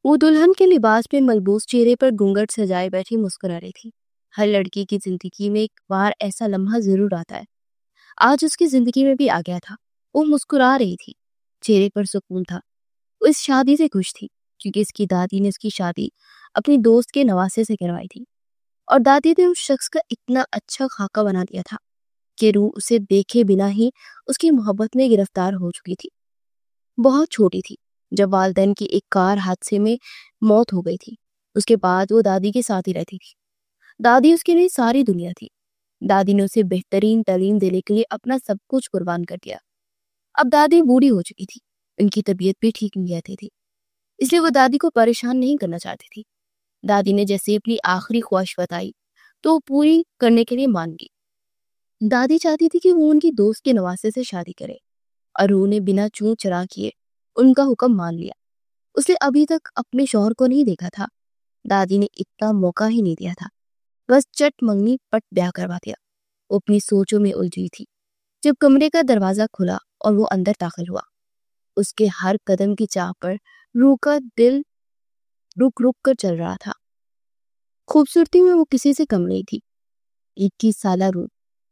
وہ دلہن کے لباس میں ملبوس چہرے پر گھونگھٹ سجائے بیٹھی مسکرا رہی تھی۔ ہر لڑکی کی زندگی میں ایک بار ایسا لمحہ ضرور آتا ہے۔ آج اس کی زندگی میں بھی آ گیا تھا۔ وہ مسکرا رہی تھی، چہرے پر سکون تھا۔ وہ اس شادی سے خوش تھی کیونکہ اس کی دادی نے اس کی شادی اپنی دوست کے نواسے سے کروائی تھی، اور دادی نے اس شخص کا اتنا اچھا خاکہ بنا دیا تھا کہ روح اسے دیکھے بنا ہی اس کی محبت میں گرفتار ہو چکی تھی۔ بہت چھوٹی تھی جب والدین کی ایک کار حادثے میں موت ہو گئی تھی۔ اس کے بعد وہ دادی کے ساتھ ہی رہتی تھی۔ دادی اس کے لیے ساری دنیا تھی۔ دادی نے اسے بہترین تعلیم دینے کے لیے اپنا سب کچھ قربان کر دیا۔ اب دادی بوڑھی ہو چکی تھی، ان کی طبیعت بھی ٹھیک نہیں رہتی تھی، اس لیے وہ دادی کو پریشان نہیں کرنا چاہتی تھی۔ دادی نے جیسے اپنی آخری خواہش بتائی تو وہ پوری کرنے کے لیے مان گئی۔ دادی چاہتی تھی کہ وہ ان کی دوست کے نواسے سے شادی کرے، اور روح نے بنا چوں چرا کیے ان کا حکم مان لیا۔ اس نے ابھی تک اپنے شوہر کو نہیں دیکھا تھا۔ دادی نے اتنا موقع ہی نہیں دیا تھا، بس چٹ منگنی پٹ بیاہ کروا دیا۔ وہ اپنی سوچوں میں الجھی تھی جب کمرے کا دروازہ کھلا اور وہ اندر داخل ہوا۔ اس کے ہر قدم کی چاہ پر روح کا دل رک رک کر چل رہا تھا۔ خوبصورتی میں وہ کسی سے کم نہیں تھی۔ 21 سالہ روح،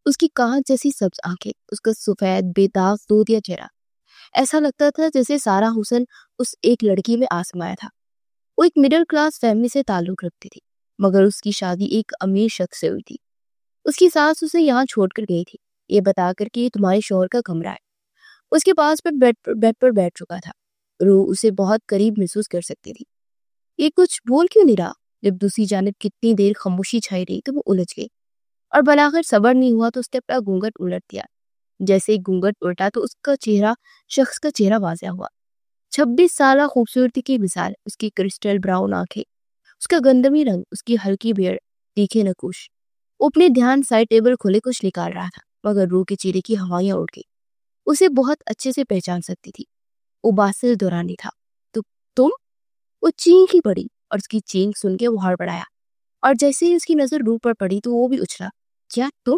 اس کی کانچ جیسی سبز آنکھیں، اس کا سفید بے داغ دودیا چہرہ، ایسا لگتا تھا جیسے سارا حسن اس ایک لڑکی میں آسمایا تھا۔ وہ ایک مڈل کلاس فیملی سے تعلق رکھتی تھی، مگر اس کی شادی ایک امیر شخص سے ہوئی تھی۔ اس کی ساس اسے یہاں چھوڑ کر گئی تھی، یہ بتا کر کہ یہ تمہارے شوہر کا کمرہ ہے۔ اس کے پاس بیڈ پر بیٹھ چکا تھا۔ روح اسے بہت قریب محسوس کر سکتی تھی۔ یہ کچھ بول کیوں نہیں رہا؟ جب دوسری جانب کتنی دیر خاموشی چھائی رہی تو وہ الجھ گئی، اور بلاخر صبر نہیں ہوا تو اس نے اپنا گھونگھٹ الٹ دیا۔ جیسے ہی گھونگھٹ الٹا تو اس کا شخص کا چہرہ واضح ہوا۔ 26 سالہ خوبصورتی کی مثال، اس کی کرسٹل براؤن آنکھیں، اس کا گندمی رنگ، اس کی ہلکی بیئرڈ، تیکھے نقوش۔ وہ اپنے دھیان سائڈ ٹیبل کھولے کچھ نکال رہا تھا، مگر روح کے چہرے کی ہوائیاں اڑ گئی۔ اسے بہت اچھے سے پہچان سکتی تھی۔ وہ باسل دورانی تھا۔ تم؟ وہ چینخ ہی پڑی، اور اس کی چینخ سن کے وہ ہڑبڑایا، اور جیسے ہی اس کی نظر روح پر پڑی تو وہ بھی اچھلا۔ کیا تم؟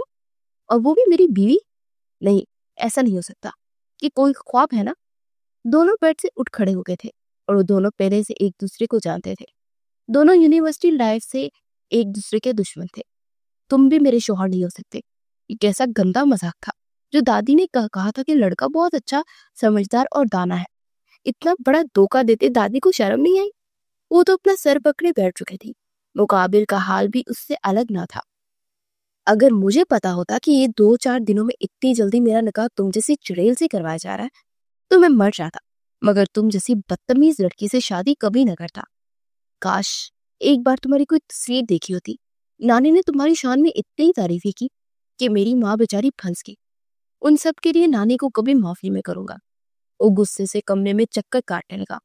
اور وہ بھی میری بیوی؟ نہیں، ایسا نہیں ہو سکتا، کہ کوئی خواب ہے نا؟ دونوں بیڈ سے اٹھ کھڑے ہو گئے تھے، اور وہ دونوں پہلے سے ایک دوسرے کو جانتے تھے۔ دونوں یونیورسٹی لائف سے ایک دوسرے کے دشمن تھے۔ تم بھی میرے شوہر نہیں ہو سکتے۔ یہ کیسا گندا مذاق تھا جو دادی نے کہا تھا کہ لڑکا بہت اچھا، سمجھدار اور دانا ہے۔ اتنا بڑا دھوکہ دیتے دادی کو شرم نہیں آئی؟ وہ تو اپنا سر پکڑے بیٹھ چکے تھی۔ مقابل کا حال بھی اس سے الگ نہ تھا۔ اگر مجھے پتا ہوتا کہ یہ 2-4 دنوں میں اتنی جلدی میرا نکاح تم جیسی چڑیل سے کروایا جا رہا ہے تو میں مر جاتا، مگر تم جیسی بدتمیز لڑکی سے شادی کبھی نہ کرتا۔ کاش ایک بار تمہاری کوئی تصویر دیکھی ہوتی۔ نانی نے تمہاری شان میں اتنی تعریفیں کی کہ میری ماں بیچاری پھنس گئی۔ ان سب کے لیے نانی کو کبھی معافی میں کروں گا۔ وہ غصے سے کمرے میں چکر کاٹنے لگا،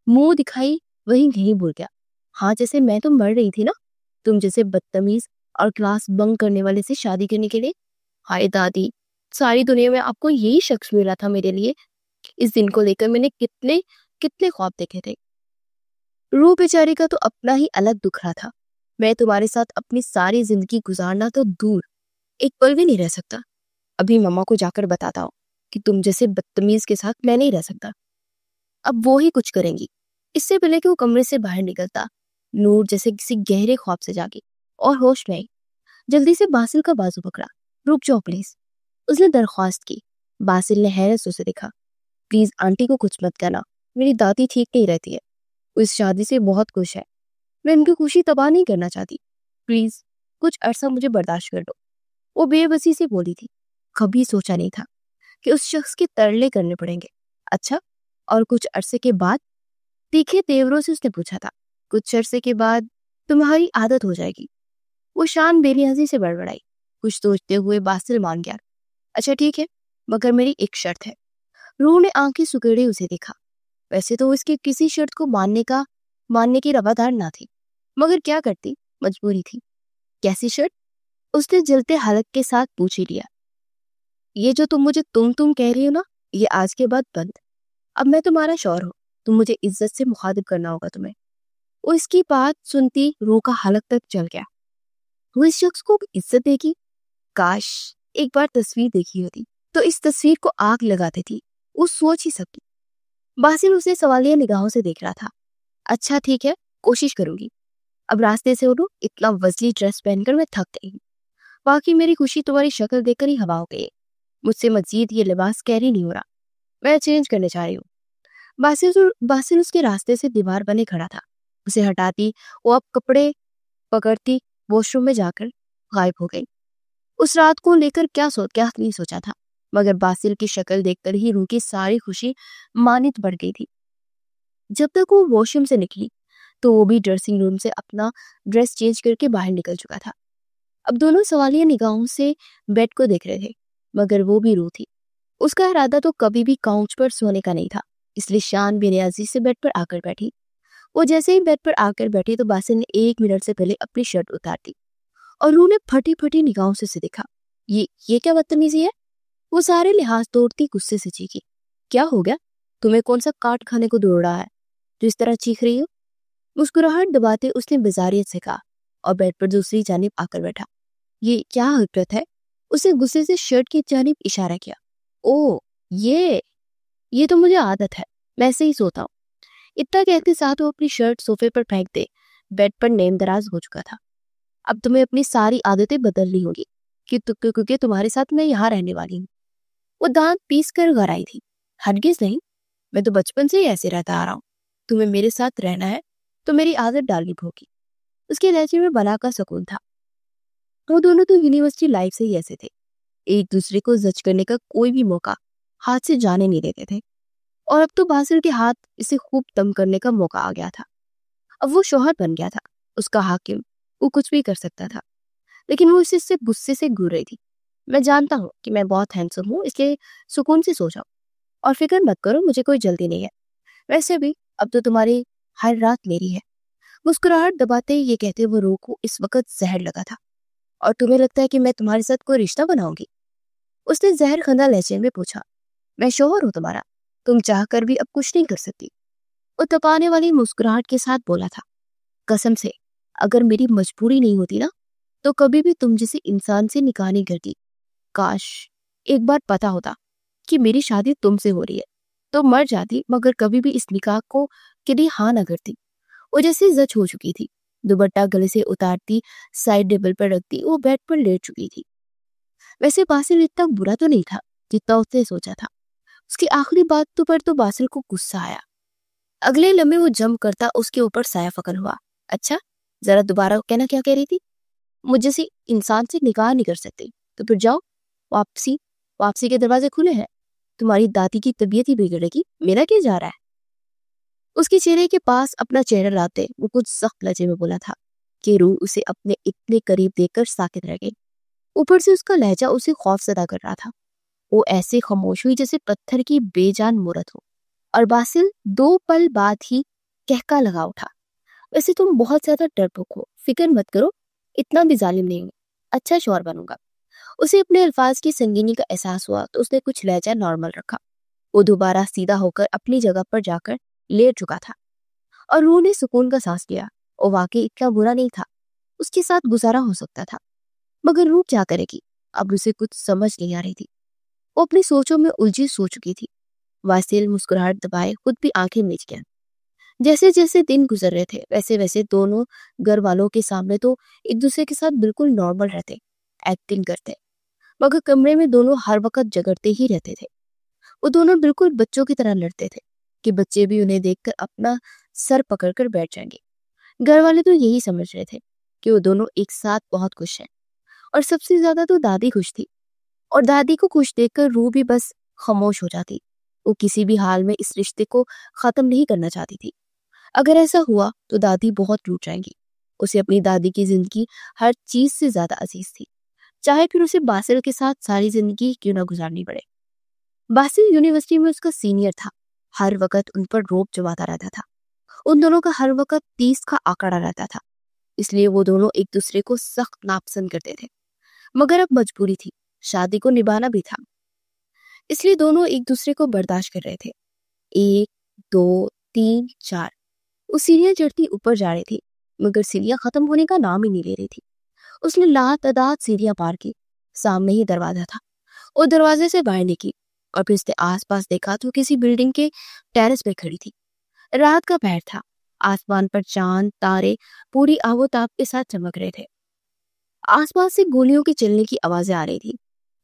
منہ دکھائی وہیں کہیں بھول گیا۔ ہاں، جیسے میں تو مر رہی تھی نا، تم جیسے بدتمیز اور کلاس بنک کرنے والے سے شادی کرنے کے لیے۔ ہائے دادی، ساری دنیا میں آپ کو یہی شخص ملا تھا میرے لیے۔ اس دن کو لے کر میں نے کتنے خواب دیکھے تھے۔ روح بیچاری کا تو اپنا ہی الگ دکھ رہا تھا۔ میں تمہارے ساتھ اپنی ساری زندگی گزارنا تو دور، ایک پل بھی نہیں رہ سکتا۔ ابھی ماما کو جا کر بتاتا ہوں کہ تم جیسے بدتمیز کے ساتھ میں نہیں رہ سکتا۔ اب وہ ہی کچھ کریں گی۔ اس سے پہلے کہ وہ کمرے سے باہر نکلتا، نور جیسے کسی گہرے خواب سے جاگی اور ہوش میں آئی۔ جلدی سے باسل کا بازو پکڑا۔ رک جاؤ پلیز، اس نے درخواست کی۔ باسل نے حیرت سے اسے دیکھا۔ پلیز آنٹی کو کچھ مت کہنا، میری دادی ٹھیک نہیں رہتی ہے، وہ اس شادی سے بہت خوش ہے، میں ان کی خوشی تباہ نہیں کرنا چاہتی، پلیز کچھ عرصہ مجھے برداشت کر دو۔ وہ بے بسی سے بولی تھی۔ کبھی سوچا نہیں تھا کہ اس شخص کے ترلے کرنے پڑیں گے۔ اچھا، اور کچھ عرصے کے بعد؟ تیکھے تیوروں سے اس نے پوچھا تھا۔ کچھ عرصے کے بعد تمہاری عادت ہو جائے گی، وہ شان بے نیازی سے بڑبڑائی۔ کچھ سوچتے ہوئے باسل مان گیا۔ اچھا ٹھیک ہے، مگر میری ایک شرط ہے۔ روح نے آنکھیں سکیڑے اسے دیکھا۔ ویسے تو اس کی کسی شرط کو ماننے کی روادار نہ تھی، مگر کیا کرتی، مجبوری تھی۔ کیسی شرط؟ اس نے جلتے حلق کے ساتھ پوچھ ہی لیا۔ یہ جو تم مجھے تم کہہ رہی ہو نا، یہ آج کے بعد بند۔ اب میں تمہارا شوہر ہوں، تم مجھے عزت سے مخاطب کرنا ہوگا تمہیں۔ وہ اس کی بات سنتی روح کا حلق تک چل گیا۔ وہ اس شخص کو عزت دے گی؟ کاش ایک بار تصویر دیکھی ہوتی تو اس تصویر کو آگ لگاتی تھی۔ وہ سوچ ہی سکتی۔ باسل اسے سوالیہ نگاہوں سے دیکھ رہا تھا۔ اچھا ٹھیک ہے، کوشش کروں گی. اب راستے سے اٹھو، اتنا وزنی ڈریس پہن کر میں تھک گئی ہوں. باقی میری خوشی تمہاری شکل دیکھ کر ہی ہوا ہو گئی ہے. مجھ سے مزید یہ لباس کیری نہیں ہو رہا، میں چینج کرنے چاہ رہی ہوں. باسل اس کے راستے سے دیوار بنے کھڑا تھا. اسے ہٹاتی وہ اب کپڑے پکڑتی واش روم میں جا کر غائب ہو گئی. اس رات کو لے کر کیا نہیں سوچا تھا، مگر باسل کی شکل دیکھ کر ہی روح کی ساری خوشی مانت بڑھ گئی تھی. جب تک وہ واش روم سے نکلی تو وہ بھی ڈریسنگ روم سے اپنا ڈریس چینج کر کے باہر نکل چکا تھا. اب دونوں سوالیہ نگاہوں سے بیڈ کو دیکھ رہے تھے، مگر وہ بھی روح تھی. اس کا ارادہ تو کبھی بھی کاؤچ پر سونے کا نہیں تھا، اس لیے شان بے نیازی سے بیڈ پر آ کر بیٹھی. وہ جیسے ہی بیڈ پر آ کر بیٹھی تو باسل نے 1 منٹ سے پہلے اپنی شرٹ اتار دی اور روح نے پھٹی پھٹی نگاہوں سے دیکھا. یہ کیا بدتمیزی ہے؟ وہ سارے لحاظ توڑتی غصے سے چیخی. کیا ہو گیا؟ تمہیں کون سا کاٹ کھانے کو دوڑ رہا ہے جو اس طرح چیخ رہی ہو؟ مسکراہٹ دباتے اس نے بزاریت سے کہا اور بیڈ پر دوسری جانب آ کر بیٹھا. یہ کیا حرکت ہے؟ اسے غصے سے شرٹ کی جانب اشارہ کیا. او یہ تو مجھے عادت ہے، میں ایسے ہی سوتا ہوں. اتنا کہتے ساتھ وہ اپنی شرٹ صوفے پر پھینک دے بیڈ پر نیم دراز ہو چکا تھا. اب تمہیں اپنی ساری عادتیں بدلنی ہوگی کیونکہ تمہارے ساتھ میں یہاں رہنے والی ہوں. وہ دانت پیس کر گھر آئی تھی. ہرگز نہیں، میں تو بچپن سے ہی ایسے رہتا آ رہا ہوں. تمہیں میرے ساتھ رہنا ہے تو میری عادت ڈالنی ہوگی. اس کے لہجے میں بلا کا سکون تھا. وہ دونوں تو یونیورسٹی لائف سے ہی ایسے تھے، ایک دوسرے کو زج کرنے کا کوئی بھی موقع ہاتھ سے جانے نہیں دیتے تھے. اور اب تو باسل کے ہاتھ اسے خوب تنگ کرنے کا موقع آ گیا تھا. اب وہ شوہر بن گیا تھا، اس کا حاکم. وہ کچھ بھی کر سکتا تھا، لیکن وہ اسے سے غصے سے گور رہی تھی. میں جانتا ہوں کہ میں بہت ہینڈسم ہوں، اس لیے سکون سے سو جاؤ اور فکر مت کرو، مجھے کوئی جلدی نہیں ہے. ویسے بھی اب تو تمہاری ہر رات میری ہے. مسکراہٹ دباتے یہ کہتے وہ روح کو اس وقت زہر لگا تھا. اور تمہیں لگتا ہے کہ میں تمہارے ساتھ کوئی رشتہ بناؤں گی؟ اس نے زہر خندہ لہجے میں پوچھا. میں شوہر ہوں تمہارا، تم چاہ کر بھی اب کچھ نہیں کر سکتی. وہ تپانے والی مسکراہٹ کے ساتھ بولا تھا. قسم سے اگر میری مجبوری نہیں ہوتی نا تو کبھی بھی تم جیسے انسان سے نکاح نہیں کرتی. کاش ایک بار پتا ہوتا کہ میری شادی تم سے ہو رہی ہے تو مر جاتی، مگر کبھی بھی اس نکاح کو کبھی ہاں نہ کرتی. وہ جیسے زچ ہو چکی تھی. دوپٹہ گلے سے اتارتی سائڈ ٹیبل پر رکھتی وہ بیڈ پر لیٹ چکی تھی. ویسے باسل اتنا برا تو نہیں تھا جتنا اس نے سوچا تھا. اس کی آخری بات پر تو باسل کو غصہ آیا. اگلے لمحے وہ جم کرتا اس کے اوپر سایہ فکن ہوا. اچھا ذرا دوبارہ کہنا کیا کہہ رہی تھی؟ مجھے سے انسان سے نکاح نہیں کر سکتے تو پھر جاؤ، واپسی کے دروازے کھلے ہیں. تمہاری دادی کی طبیعت ہی بگڑے گی، میرا کیا جا رہا ہے؟ اس کے چہرے کے پاس اپنا چہرہ لاتے وہ کچھ سخت لہجے میں بولا تھا کہ روح اسے اپنے اتنے قریب دیکھ کر ساکت رہ گئی. اوپر سے اس کا لہجہ اسے خوف زدہ کر رہا تھا. وہ ایسے خاموش ہوئی جیسے پتھر کی بے جان مورت ہو. اور باسل 2 پل بعد ہی کہکا لگا اٹھا. ویسے تم بہت زیادہ ڈرپوک ہو، فکر مت کرو، اتنا بھی ظالم نہیں ہوں، اچھا شوہر بنوں گا. اسے اپنے الفاظ کی سنگینی کا احساس ہوا تو اس نے کچھ لہجہ نارمل رکھا. وہ دوبارہ سیدھا ہو کر اپنی جگہ پر جا کر لیٹ چکا تھا اور روح نے سکون کا سانس لیا. وہ واقعی اتنا برا نہیں تھا، اس کے ساتھ گزارا ہو سکتا تھا. مگر روح کیا کرے گی؟ اب اسے کچھ سمجھ نہیں آ رہی تھی. وہ اپنی سوچوں میں الجھی سو چکی تھی. باسل مسکراہٹ دبائے خود بھی آنکھیں میچ گیا. جیسے جیسے دن گزر رہے تھے ویسے ویسے دونوں گھر والوں کے سامنے تو ایک دوسرے کے ساتھ بالکل نارمل رہتے، ایکٹنگ کرتے، مگر کمرے میں دونوں ہر وقت جگڑتے ہی رہتے تھے. وہ دونوں بالکل بچوں کی طرح لڑتے تھے کہ بچے بھی انہیں دیکھ کر اپنا سر پکڑ کر بیٹھ جائیں گے. گھر والے تو یہی سمجھ رہے تھے کہ وہ دونوں ایک ساتھ بہت خوش ہیں. اور سب سے زیادہ تو دادی خوش تھی، اور دادی کو خوش دیکھ کر روح بھی بس خاموش ہو جاتی. وہ کسی بھی حال میں اس رشتے کو ختم نہیں کرنا چاہتی تھی. اگر ایسا ہوا تو دادی بہت ٹوٹ جائیں گی. اسے اپنی دادی کی زندگی ہر چیز سے زیادہ عزیز تھی، چاہے پھر اسے باسل کے ساتھ ساری زندگی کیوں نہ گزارنی پڑے. باسل یونیورسٹی میں اس کا سینئر تھا، ہر وقت ان پر روب جماتا رہتا تھا. ان دونوں کا ہر وقت 30 کا آنکڑا رہتا تھا، اس لیے وہ دونوں ایک دوسرے کو سخت ناپسند کرتے تھے. مگر اب مجبوری تھی، شادی کو نبھانا بھی تھا، اس لیے دونوں ایک دوسرے کو برداشت کر رہے تھے. 1 2 3 4 وہ سیڑھیاں چڑھتی اوپر جا رہی تھی، مگر سیڑھیاں ختم ہونے کا نام ہی نہیں لے رہی تھی. اس نے لاتعداد سیڑھیاں پار کی. سامنے ہی دروازہ تھا. وہ دروازے سے باہر نکلی اور پھر اس نے آس پاس دیکھا تو کسی بلڈنگ کے ٹیرس پہ کھڑی تھی. رات کا پہر تھا، आसमान पर चांद तारे पूरी आवोताप के साथ चमक रहे थे। आसपास से गोलियों के चलने की आवाजें आ रही थी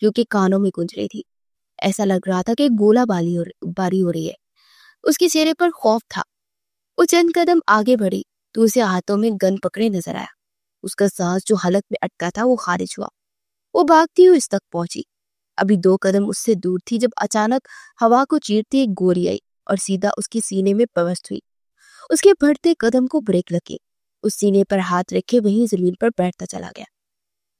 जो कि कानों में गूंज रही थी। ऐसा लग रहा था कि बारी हो रही है। उसके चेहरे पर खौफ था। वो चंद कदम आगे बढ़ी तो उसे हाथों में गन पकड़े नजर आया। उसका सांस जो हलक में अटका था वो खारिज हुआ। वो भागती हुई उस तक पहुंची। अभी 2 कदम उससे दूर थी जब अचानक हवा को चीरती एक गोली आई और सीधा उसके सीने में प्रविष्ट हुई। उसके बढ़ते कदम को ब्रेक लगी। उस सीने पर हाथ रखे वहीं जमीन पर बैठता चला गया।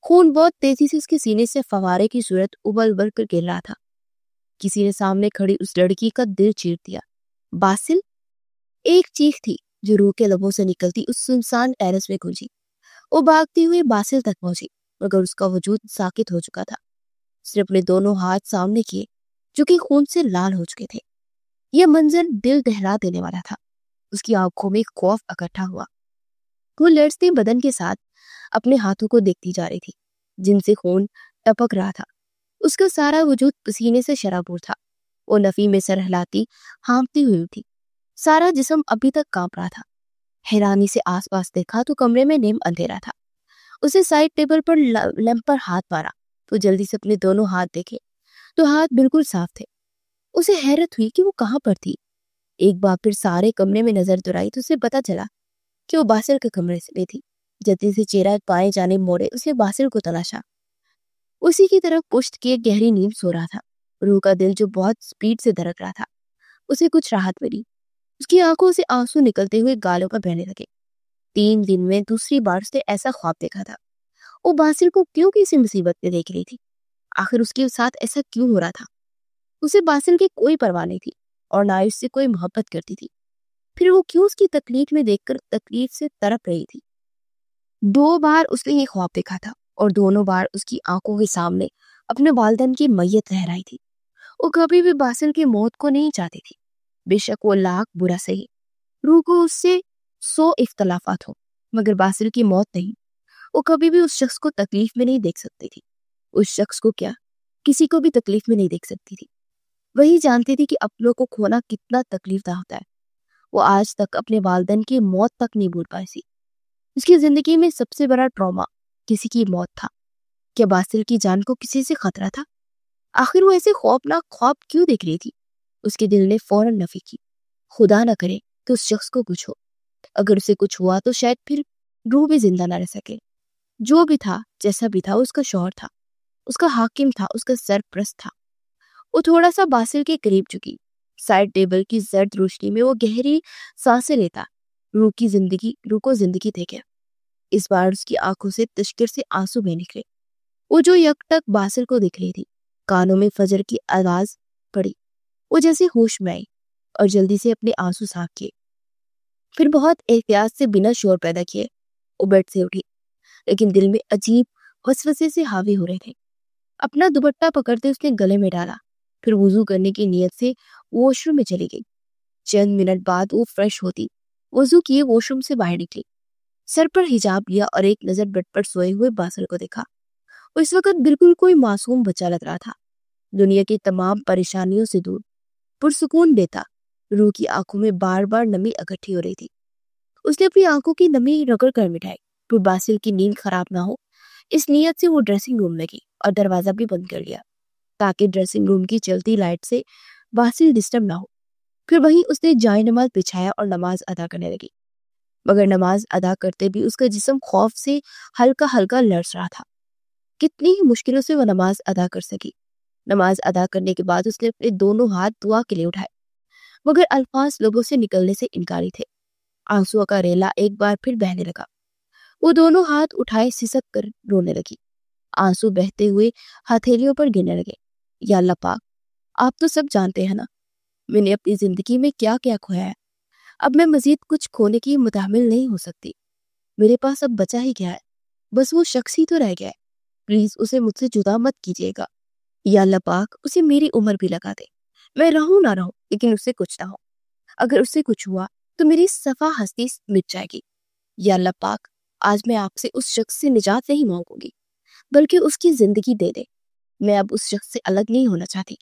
खून बहुत तेजी से उसके सीने से फवारे की सूरत उबल उबल कर गिर रहा था। किसी ने सामने खड़ी उस लड़की का दिल चीर दिया। बासिल! एक चीख थी जो रूह के लबों से निकलती उस सुनसान टेरेस में गूंजी। वो भागती हुई बासिल तक पहुंची मगर उसका वजूद साकित हो चुका था। उसने अपने दोनों हाथ सामने किए जो कि खून से लाल हो चुके थे। यह मंजर दिल दहला देने वाला था। उसकी आंखों में खौफ इकट्ठा हुआ। वो लड़ते बदन के साथ अपने हाथों को देखती जा रही थी जिनसे खून टपक रहा था। उसका सारा वजूद पसीने से शराबूर था। वो नफी में सर हिलाती हाँफती हुई उठी। सारा जिस्म अभी तक कांप रहा था। हैरानी से आसपास देखा तो कमरे में नीम अंधेरा था। उसे साइड टेबल पर लैंप पर हाथ मारा तो जल्दी से अपने दोनों हाथ देखे तो हाथ बिल्कुल साफ थे। उसे हैरत हुई कि वो कहाँ पर थी। एक बार फिर सारे कमरे में नजर दौड़ाई तो उसे पता चला कि वो बासिल के कमरे में थी। जल्दी से चेहरा पाए जाने मोड़े उसे बासिल को तलाशा। उसी की तरफ पुष्ट किए गहरी नींद सो रहा था। रूह का दिल जो बहुत स्पीड से धड़क रहा था। उसे कुछ राहत मिली। उसकी आंखों से आंसू निकलते हुए गालों पर बहने लगे। 3 दिन में दूसरी बार उसने ऐसा ख्वाब देखा था। वो बासिल को क्यों किसी मुसीबत में देख रही थी? आखिर उसके साथ ऐसा क्यों हो रहा था? उसे बासिल की कोई परवाह नहीं थी और ना ही उससे कोई मोहब्बत करती थी। फिर वो क्यों उसकी तकलीफ में देखकर तकलीफ से तड़प रही थी? 2 बार उसने ये ख्वाब देखा था और दोनों बार उसकी आंखों के सामने अपने वालिदैन की मैयत लहराई थी। वो कभी भी बासिल की मौत को नहीं चाहती थी। बेशक वो लाख बुरा सही, रूह को उससे 100 इख्तलाफात हो मगर बासिल की मौत नहीं। वो कभी भी उस शख्स को तकलीफ में नहीं देख सकती थी। उस शख्स को क्या, किसी को भी तकलीफ में नहीं देख सकती थी। वही जानती थी कि अपनों को खोना कितना तकलीफदा होता है। वो आज तक अपने वालिदैन की मौत तक नहीं भूल पाई थी। उसकी जिंदगी में सबसे बड़ा ट्रॉमा किसी की मौत था। क्या बासिल की जान को किसी से खतरा था? आखिर वो ऐसे खौफनाक ख्वाब क्यों देख रही थी? उसके दिल ने फौरन नफी की। खुदा न करे कि उस शख्स को कुछ हो। अगर उसे कुछ हुआ तो शायद फिर रूह भी जिंदा न रह सके। जो भी था, जैसा भी था, उसका शौहर था, उसका हाकिम था, उसका सरप्रस्त था। वो थोड़ा सा बासिल के करीब झुकी। साइड टेबल की जर्द रोशनी में वो गहरी सांसें लेता रूह को जिंदगी दे गया। इस बार उसकी आंखों से तश्कीर से आंसू बह निकले। वो जो यकटक बासिल को दिख रही थी। कानों में फजर की आवाज पड़ी। वो जैसे होश में आई और जल्दी से अपने आंसू साफ किए। फिर बहुत एहतियात से बिना शोर पैदा किए वो बेड से उठी, लेकिन दिल में अजीब वसवसे से हावी हो रहे थे। अपना दुपट्टा पकड़ते उसने गले में डाला। फिर वुजू करने की नीयत से वॉशरूम में चली गई। चंद मिनट बाद वो फ्रेश होती वुजू किए वॉशरूम से बाहर निकली। सर पर हिजाब लिया और एक नजर बेड पर सोए हुए बासिल को देखा। वो इस वक्त बिल्कुल कोई मासूम बच्चा लग रहा था। दुनिया की तमाम परेशानियों से दूर, पुरसुकून देता। रूह की आंखों में बार बार नमी इकट्ठी हो रही थी। उसने अपनी आंखों की नमी रगड़ कर मिटाई। फिर बासिल की नींद खराब ना हो इस नीयत से वो ड्रेसिंग रूम में गई और दरवाजा भी बंद कर लिया ताकि ड्रेसिंग रूम की चलती लाइट से बासिल डिस्टर्ब ना हो। फिर वहीं उसने जाय नमाज बिछाया और नमाज अदा करने लगी। मगर नमाज अदा करते भी उसका जिस्म खौफ से हल्का हल्का लर्ज रहा था। कितनी ही मुश्किलों से वो नमाज अदा कर सकी। नमाज अदा करने के बाद उसने अपने दोनों हाथ दुआ के लिए उठाए मगर अल्फाज लोगों से निकलने से इनकारी थे। आंसुओं का रेला एक बार फिर बहने लगा। वो दोनों हाथ उठाए सिसक कर रोने लगी। आंसू बहते हुए हथेलियों पर गिरने लगे। या अल्लाह पाक, आप तो सब जानते हैं ना, मैंने अपनी जिंदगी में क्या क्या खोया है। अब मैं मजीद कुछ खोने की मुतामिल नहीं हो सकती। मेरे पास अब बचा ही क्या है? बस वो शख्स ही तो रह गया है। प्लीज उसे मुझसे जुदा मत कीजिएगा। या अल्लाह पाक, उसे मेरी उम्र भी लगा दे। मैं रहूं ना रहूं लेकिन उससे कुछ ना हो। अगर उससे कुछ हुआ तो मेरी सफा हस्ती मिट जाएगी। या अल्लाह पाक, आज मैं आपसे उस शख्स से निजात नहीं मांगूंगी बल्कि उसकी जिंदगी दे दे। मैं अब उस शख्स से अलग नहीं होना चाहती।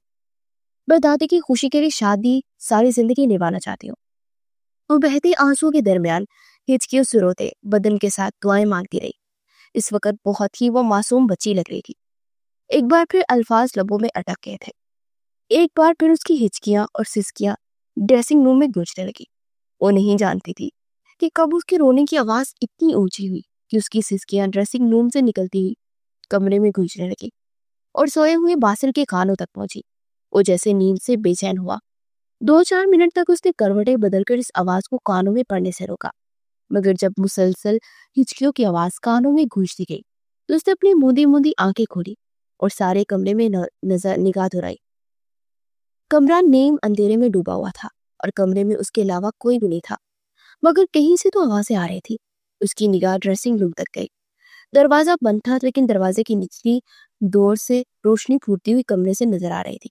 मैं दादी की खुशी के लिए शादी सारी जिंदगी निभाना चाहती हूँ। وہ بہتے آنسو کے درمیان ہچکیوں سے روتے بدن کے ساتھ دعائیں مانگتی رہی۔ اس وقت بہت ہی وہ معصوم بچی لگ رہی تھی۔ ایک بار پھر الفاظ لبوں میں اٹک گئے تھے، ایک بار پھر اس کی ہچکیاں اور سسکیاں ڈریسنگ روم میں گونجنے لگی۔ وہ نہیں جانتی تھی کہ کب اس کے رونے کی آواز اتنی اونچی ہوئی کہ اس کی سسکیاں ڈریسنگ روم سے نکلتی ہوئی کمرے میں گونجنے لگی اور سوئے ہوئے باسل کے کانوں تک پہنچی۔ وہ جیسے نیند سے بے چین ہوا۔ 2-4 منٹ تک اس نے کروٹیں بدل کر اس آواز کو کانوں میں پڑنے سے روکا، مگر جب مسلسل ہچکیوں کی آواز کانوں میں گونجتی گئی تو اس نے اپنی موندی موندی آنکھیں کھولی اور سارے کمرے میں نگاہ دہرائی۔ کمرہ نیم اندھیرے میں ڈوبا ہوا تھا اور کمرے میں اس کے علاوہ کوئی بھی نہیں تھا، مگر کہیں سے تو آوازیں آ رہی تھی۔ اس کی نگاہ ڈریسنگ روم تک گئی۔ دروازہ بند تھا، لیکن دروازے کی نچلی ڈور سے روشنی پھوٹتی ہوئی کمرے سے نظر آ رہی تھی۔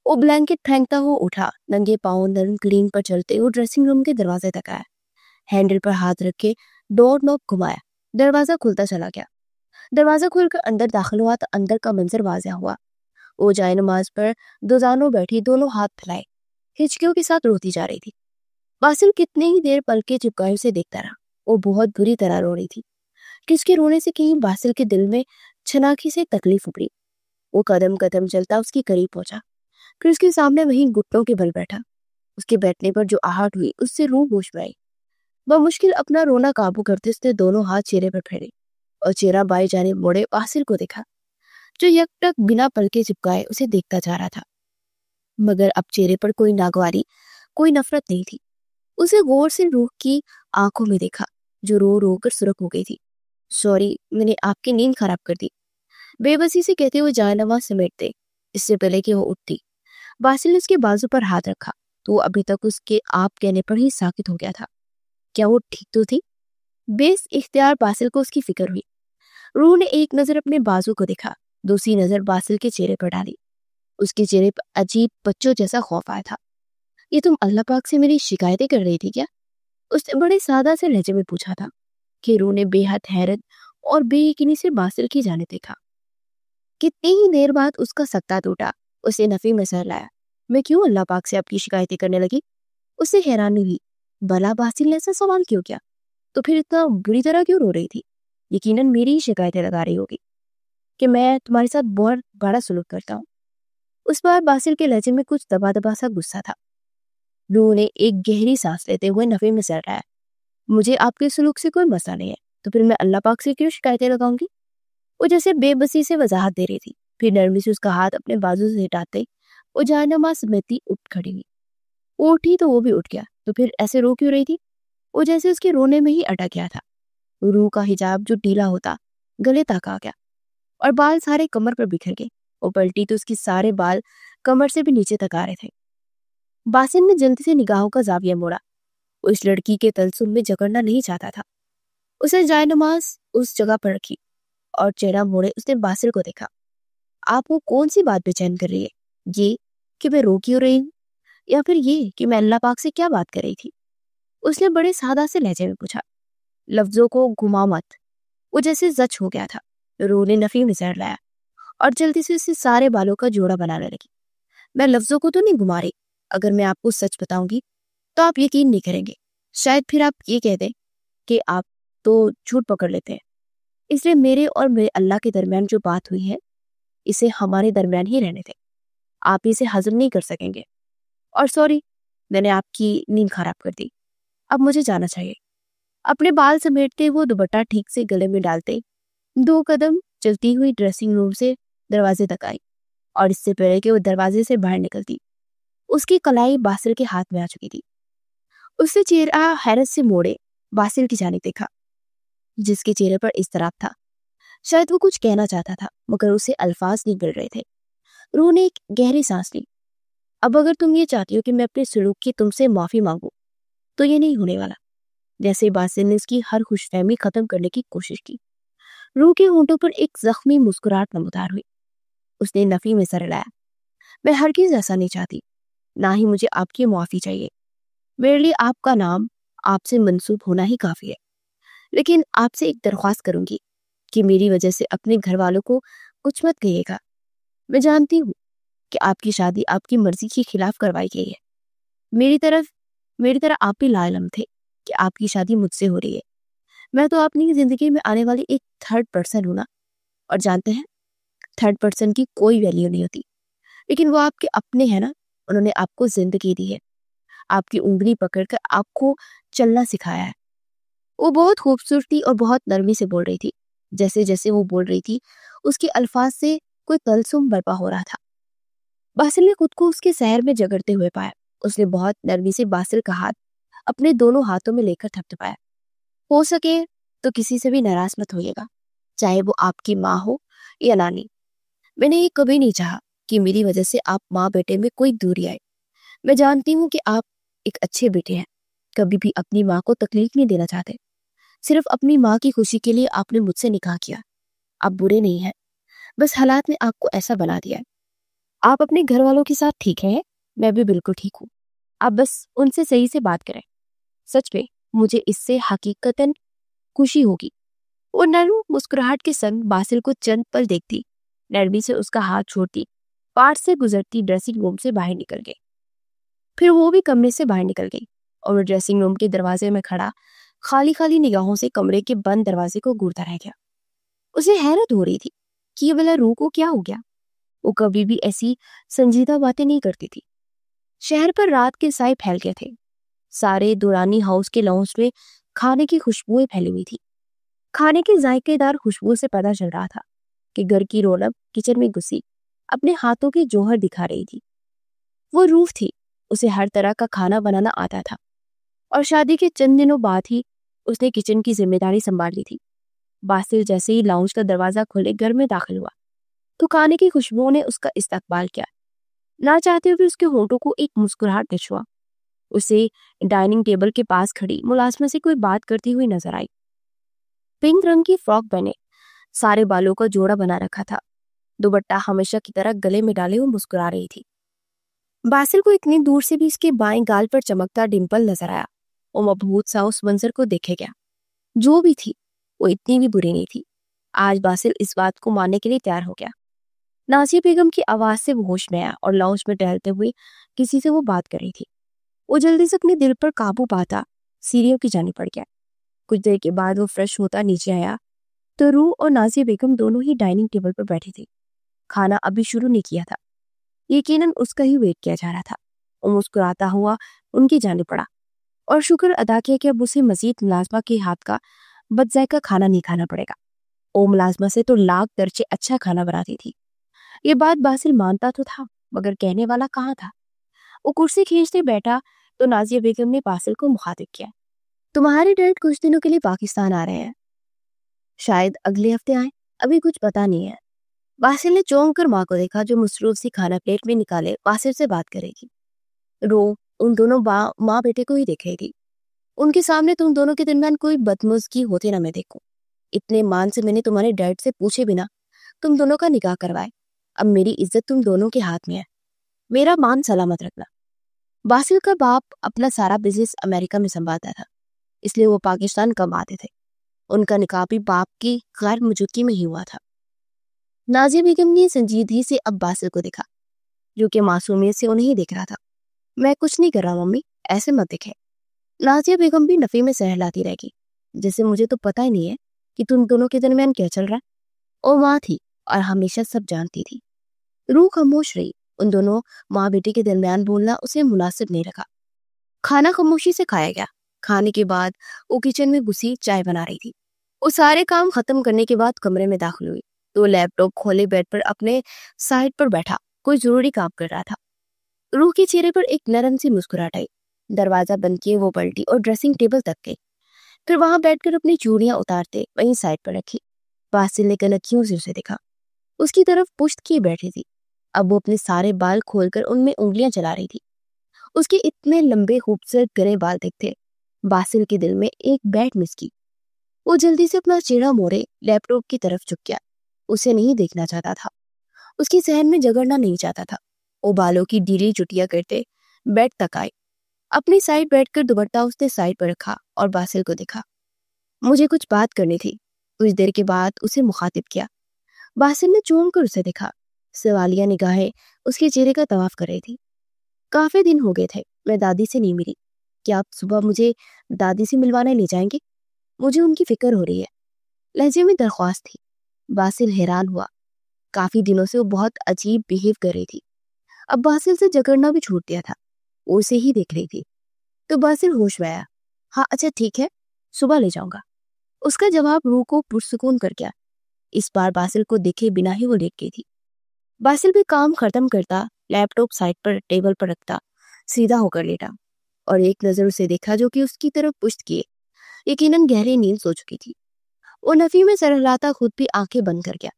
وہ بلینکٹ پھینکتا ہوا اٹھا، ننگے پاؤں نرم کلین پر چلتے ہوئے ڈریسنگ روم کے دروازے تک آیا۔ ہینڈل پر ہاتھ رکھ کے ڈور نوب گھمایا، دروازہ کھلتا چلا گیا۔ دروازہ کھل کر اندر داخل ہوا تو اندر کا منظر واضح ہوا۔ وہ جائے نماز پر دوزانوں بیٹھی، دونوں ہاتھ پھیلائے، ہچکیوں کے ساتھ روتی جا رہی تھی۔ باسل کتنے ہی دیر پلکیں چپکائے اسے دیکھتا رہا۔ وہ بہت بری طرح رو رہی تھی کہ اس کے رونے سے کہیں باسل کے دل میں چھناکی سے تکلیف ابھری۔ وہ قدم قدم چلتا اس کے قریب پہنچا، پھر اس کے سامنے وہیں گھٹنوں کے بل بیٹھا۔ اس کے بیٹھنے پر جو آہٹ ہوئی اس سے روح ہوش میں آئی۔ بمشکل اپنا رونا قابو کرتے اس نے دونوں ہاتھ چہرے پر پھیرے اور چہرہ بائیں جانب موڑے باسل کو دیکھا، جو یک ٹک بنا پلکیں چپکائے اسے دیکھتا جا رہا تھا، مگر اب چہرے پر کوئی ناگواری، کوئی نفرت نہیں تھی۔ اسے غور سے روح کی آنکھوں میں دیکھا جو رو رو کر سرخ ہو گئی تھی۔ سوری، میں نے آپ کی نیند خراب کر دی، بے بسی سے کہتے ہوئے جائے نماز سمیٹتے اس سے پہلے کہ وہ اٹھتی۔ باسل نے اس کے بازو پر ہاتھ رکھا تو وہ ابھی تک اس کے آپ کہنے پر ہی ساکت ہو گیا تھا۔ کیا وہ ٹھیک تو تھی؟ بیس اختیار باسل کو اس کی فکر ہوئی۔ روح نے ایک نظر اپنے بازو کو دیکھا، دوسری نظر باسل کے چہرے پر ڈالی۔ اس کے چہرے پر عجیب بچوں جیسا خوف آیا تھا۔ یہ تم اللہ پاک سے میری شکایتیں کر رہی تھی کیا؟ اس نے بڑے سادہ سے لہجے میں پوچھا تھا کہ روح نے بے حد حیرت اور بے یقینی سے باسل کی جانب دیکھا۔ کتنی ہی دیر بعد اس کا سکتہ ٹوٹا۔ اسے نفی میں سر لایا، میں کیوں اللہ پاک سے آپ کی شکایتیں کرنے لگی؟ اسے حیرانی ہوئی، بھلا باسل نے ایسا سوال کیوں کیا؟ تو پھر اتنا بری طرح کیوں رو رہی تھی؟ یقیناً میری ہی شکایتیں لگا رہی ہوگی کہ میں تمہارے ساتھ بہت بڑا سلوک کرتا ہوں۔ اس بار باسل کے لہجے میں کچھ دبا دبا سا غصہ تھا۔ روح نے ایک گہری سانس لیتے ہوئے نفی میں سر لایا، مجھے آپ کے سلوک سے کوئی مسئلہ نہیں ہے، تو پھر میں اللہ پاک سے کیوں شکایتیں لگاؤں گی؟ وہ جیسے بے بسی سے وضاحت دے رہی تھی، پھر نرمی سے اس کا ہاتھ اپنے بازو سے ہٹاتے وہ جائے نماز سمیتی اٹھ کھڑی ہوئی۔ وہ اٹھی تو وہ بھی اٹھ گیا، تو پھر ایسے رو کیوں رہی تھی؟ وہ جیسے اس کے رونے میں ہی اٹک گیا تھا۔ روح کا حجاب جو ڈھیلا ہوتا گلے تک آ گیا اور بال سارے کمر پر بکھر گئے۔ وہ پلٹی تو اس کی سارے بال کمر سے بھی نیچے تک آ رہے تھے۔ باسل نے جلدی سے نگاہوں کا زاویہ موڑا۔ وہ اس لڑکی کے تلسم میں جکڑنا نہیں چاہتا تھا۔ اسے جائے نماز اس جگہ پر رکھی اور چہرہ موڑے اس نے باسل کو دیکھا۔ آپ کو کون سی بات بے چین کر رہی ہے؟ یہ کہ میں رو کیوں رہی ہوں، یا پھر یہ کہ میں اللہ پاک سے کیا بات کر رہی تھی؟ اس نے بڑے سادہ سے لہجے میں پوچھا، لفظوں کو گھما مت۔ وہ جیسے زچ ہو گیا تھا۔ روح نے نفی میں سر لایا اور جلدی سے اسے سارے بالوں کا جوڑا بنانے لگی۔ میں لفظوں کو تو نہیں گھما رہی، اگر میں آپ کو سچ بتاؤں گی تو آپ یقین نہیں کریں گے، شاید پھر آپ یہ کہہ دیں کہ آپ تو جھوٹ پکڑ لیتے ہیں۔ اس لیے میرے اور میرے اللہ کے درمیان جو بات ہوئی ہے اسے ہمارے درمیان ہی رہنے دیں، آپ اسے ہضم نہیں کر سکیں گے۔ اور سوری، میں نے آپ کی نیند خراب کر دی، اب مجھے جانا چاہیے۔ اپنے بال سمیٹتے وہ دوپٹہ ٹھیک سے گلے میں ڈالتے 2 قدم چلتی ہوئی ڈریسنگ روم سے دروازے تک آئی، اور اس سے پہلے کہ وہ دروازے سے باہر نکلتی اس کی کلائی باسل کے ہاتھ میں آ چکی تھی۔ اس نے چہرہ حیرت سے موڑے باسل کی جانب دیکھا، جس کے چہرے پر اضطراب تھا۔ شاید وہ کچھ کہنا چاہتا تھا مگر اسے الفاظ نہیں مل رہے تھے۔ روح نے ایک گہری سانس لی، اب اگر تم یہ چاہتی ہو کہ میں اپنے سلوک کی تم سے معافی مانگوں تو یہ نہیں ہونے والا۔ جیسے باسل نے اس کی ہر خوش فہمی ختم کرنے کی کوشش کی، روح کے ہونٹوں پر ایک زخمی مسکراہٹ نمودار ہوئی۔ اس نے نفی میں سر لایا، میں ہرگز ایسا نہیں چاہتی، نہ ہی مجھے آپ کی معافی چاہیے۔ میرے لیے آپ کا نام آپ سے منسوب ہونا ہی کافی ہے، لیکن آپ سے ایک درخواست کروں گی کہ میری وجہ سے اپنے گھر والوں کو کچھ مت کہیے گا۔ میں جانتی ہوں کہ آپ کی شادی آپ کی مرضی کے خلاف کروائی گئی ہے، میری طرف मेरी तरह आप भी लाइलम थे कि आपकी शादी मुझसे हो रही है। मैं तो अपनी जिंदगी में आने वाली एक थर्ड पर्सन हूं ना। और जानते हैं, थर्ड पर्सन की कोई वैल्यू नहीं होती, लेकिन वो आपके अपने हैं ना। उन्होंने आपको जिंदगी दी है, आपकी उंगली पकड़कर आपको चलना सिखाया है। वो बहुत खूबसूरती और बहुत नरमी से बोल रही थी। जैसे जैसे वो बोल रही थी, उसके अल्फाज से कोई तलसुम बर्पा हो रहा था। बासिल ने खुद को उसके शहर में जगड़ते हुए पाया। उसने बहुत नरमी से बासिल का हाथ अपने दोनों हाथों में लेकर थपथपाया। हो सके तो किसी से भी नाराज मत होइएगा, चाहे वो आपकी माँ हो या नानी। मैंने ये कभी नहीं चाहा कि मेरी वजह से आप माँ बेटे में कोई दूरी आए। मैं जानती हूँ कि आप एक अच्छे बेटे हैं, कभी भी अपनी माँ को तकलीफ नहीं देना चाहते। सिर्फ अपनी माँ की खुशी के लिए आपने मुझसे निकाह किया। आप बुरे नहीं हैं, बस हालात ने आपको ऐसा बना दिया है। आप अपने घर वालों के साथ ठीक हैं, मैं भी बिल्कुल ठीक हूँ। आप बस उनसे सही से बात करें। सच में मुझे इससे हकीकतन खुशी होगी। वो नरम मुस्कुराहट के संग बासिल को चंद पल देखती, नरमी से उसका हाथ छोड़ती, पार्ट से गुजरती ड्रेसिंग रूम से बाहर निकल गई। फिर वो भी कमरे से बाहर निकल गई और वो ड्रेसिंग रूम के दरवाजे में खड़ा खाली खाली निगाहों से कमरे के बंद दरवाजे को घूरता रह गया। उसे हैरत हो रही थी कि ये वाला रूह को क्या हो गया। वो कभी भी ऐसी संजीदा बातें नहीं करती थी। शहर पर रात के साए फैल गए थे। सारे दुरानी हाउस के लाउंज में खाने की खुशबुएं फैली हुई थी। खाने की जायकेदार खुशबू से पता चल रहा था कि घर की रौनक किचन में घुसी अपने हाथों के जौहर दिखा रही थी। वो रूह थी, उसे हर तरह का खाना बनाना आता था और शादी के चंद दिनों बाद ही उसने किचन की जिम्मेदारी संभाल ली थी। बासिल जैसे ही लाउंज का दरवाजा खोले घर में दाखिल हुआ तो खाने की खुशबुओं ने उसका इस्तकबाल किया। ना चाहते हुए उसके होंठों को एक मुस्कुराहट छुआ। उसे डाइनिंग टेबल के पास खड़ी मुलाजमा से कोई बात करती हुई नजर आई। पिंक रंग की फ्रॉक पहने, सारे बालों का जोड़ा बना रखा था, दुपट्टा हमेशा की तरह गले में डाले वो मुस्कुरा रही थी। बासिल को इतनी दूर से भी इसके बाएं गाल पर चमकता डिंपल नजर आया। वो मबहूत सा उस मंजर को देखे गया। जो भी थी, वो इतनी भी बुरी नहीं थी। आज बासिल इस बात को मानने के लिए तैयार हो गया। नाजिया बेगम की आवाज से वो होश में आया और लाउंज में टहलते हुए किसी से वो बात कर रही थी। वो जल्दी से अपने दिल पर काबू पाता सीढ़ियों की जाने पड़ गया। कुछ देर के बाद वो फ्रेश होता नीचे आया तो रूह और नाजिया बेगम दोनों ही डाइनिंग टेबल पर बैठी थी। खाना अभी शुरू नहीं किया था, यकीनन उसका ही वेट किया जा रहा था। वो मुस्कुराता हुआ उनकी जाने पड़ा और शुक्र अदा किया कि अब उसे मजीद मुलाजमा के हाथ का बदजायका खाना नहीं खाना पड़ेगा। वो मुलाजमा से तो लाख दर्जे अच्छा खाना बनाती थी। ये बात बासिल मानता तो था, मगर कहने वाला कहाँ था। वो कुर्सी खींचते बैठा तो नाजिया बेगम ने बासिल को मुखातिब किया। तुम्हारे डैड कुछ दिनों के लिए पाकिस्तान आ रहे हैं, शायद अगले हफ्ते आए, अभी कुछ पता नहीं है। बासिल ने चौंक कर माँ को देखा जो मसरूफ सी खाना प्लेट में निकाले बासिल से बात करेगी। रो उन दोनों माँ बेटे को ही देखेगी। उनके सामने तुम दोनों के दरमियान कोई बदमज़गी होते ना मैं देखूं। इतने मान से मैंने तुम्हारे डैड से पूछे बिना तुम दोनों का निकाह करवाए। अब मेरी इज्जत तुम दोनों के हाथ में है, मेरा मान सलामत रखना। बासिल का बाप अपना सारा बिजनेस अमेरिका में संभालता था, इसलिए वो पाकिस्तान कम आते थे। उनका निकाह भी बाप की गैर मौजूदगी में ही हुआ था। नाजिया बेगम ने संजीदगी से अब बासिल को देखा, जो कि मासूमियत से उन्हें ही देख रहा था। मैं कुछ नहीं कर रहा मम्मी, ऐसे मत दिखे। नाजिया बेगम भी नफी में सहलाती रहेगी, जैसे मुझे तो पता ही नहीं है कि तुम दोनों के दरमियान क्या चल रहा है। वो माँ थी और हमेशा सब जानती थी। रूह खामोश रही। उन दोनों माँ बेटी के दरमियान बोलना उसे मुनासिब नहीं लगा। खाना खामोशी से खाया गया। खाने के बाद वो किचन में घुसी चाय बना रही थी। वो सारे काम खत्म करने के बाद कमरे में दाखिल हुई तो लैपटॉप खोले बेड पर अपने साइड पर बैठा कोई जरूरी काम कर रहा था। रूह के चेहरे पर एक नरम सी मुस्कुराहट आई। दरवाजा बंद किए वो पलटी और ड्रेसिंग टेबल तक गई। फिर वहां बैठकर अपनी चूड़ियां उतारते वहीं साइड पर रखी। बासिल ने कनखियों से उसे देखा। उसकी तरफ पुश्त किए बैठी थी। अब वो अपने सारे बाल खोलकर उनमें उंगलियां चला रही थी। उसके इतने लंबे खूबसूरत घने बाल दिखते बासिल के दिल में एक बैड मिस की। वो जल्दी से अपना चेहरा मोड़े लैपटॉप की तरफ झुक गया। उसे नहीं देखना चाहता था, उसकी सहन में जगड़ना नहीं चाहता था। वो बालों की ढीली चुटिया करते बेड तक आए। अपनी साइड बैठकर दुपट्टा उसने साइड पर रखा और बासिल को देखा। मुझे कुछ बात करनी थी। कुछ देर के बाद उसे मुखातिब किया। बासिल ने चौंक कर उसे देखा। सवालिया निगाहें उसके चेहरे का तवाफ कर रही थी। काफी दिन हो गए थे मैं दादी से नहीं मिली। کہ آپ صبح مجھے دادی سے ملوانے لے جائیں گے؟ مجھے ان کی فکر ہو رہی ہے۔ لہجے میں درخواست تھی۔ باسل حیران ہوا۔ کافی دنوں سے وہ بہت عجیب بیہیو کر رہی تھی۔ اب باسل سے جھگڑنا بھی چھوٹ دیا تھا، وہ اسے ہی دیکھ رہی تھی۔ تو باسل ہوش میں آیا۔ ہاں اچھا ٹھیک ہے، صبح لے جاؤں گا۔ اس کا جواب روح کو پرسکون کر گیا۔ اس بار باسل کو دیکھے بنا ہی وہ لیٹ گئی تھی۔ باسل بھی کام ختم کرتا، لیپ ٹاپ سائڈ پر ٹیبل پر رکھتا، سیدھا ہو کر لیٹا اور ایک نظر اسے دیکھا جو کہ اس کی طرف پشت کیے یقیناً گہری نیند سو چکی تھی۔ وہ نفی میں سر ہلاتا خود بھی آنکھیں بند کر گیا۔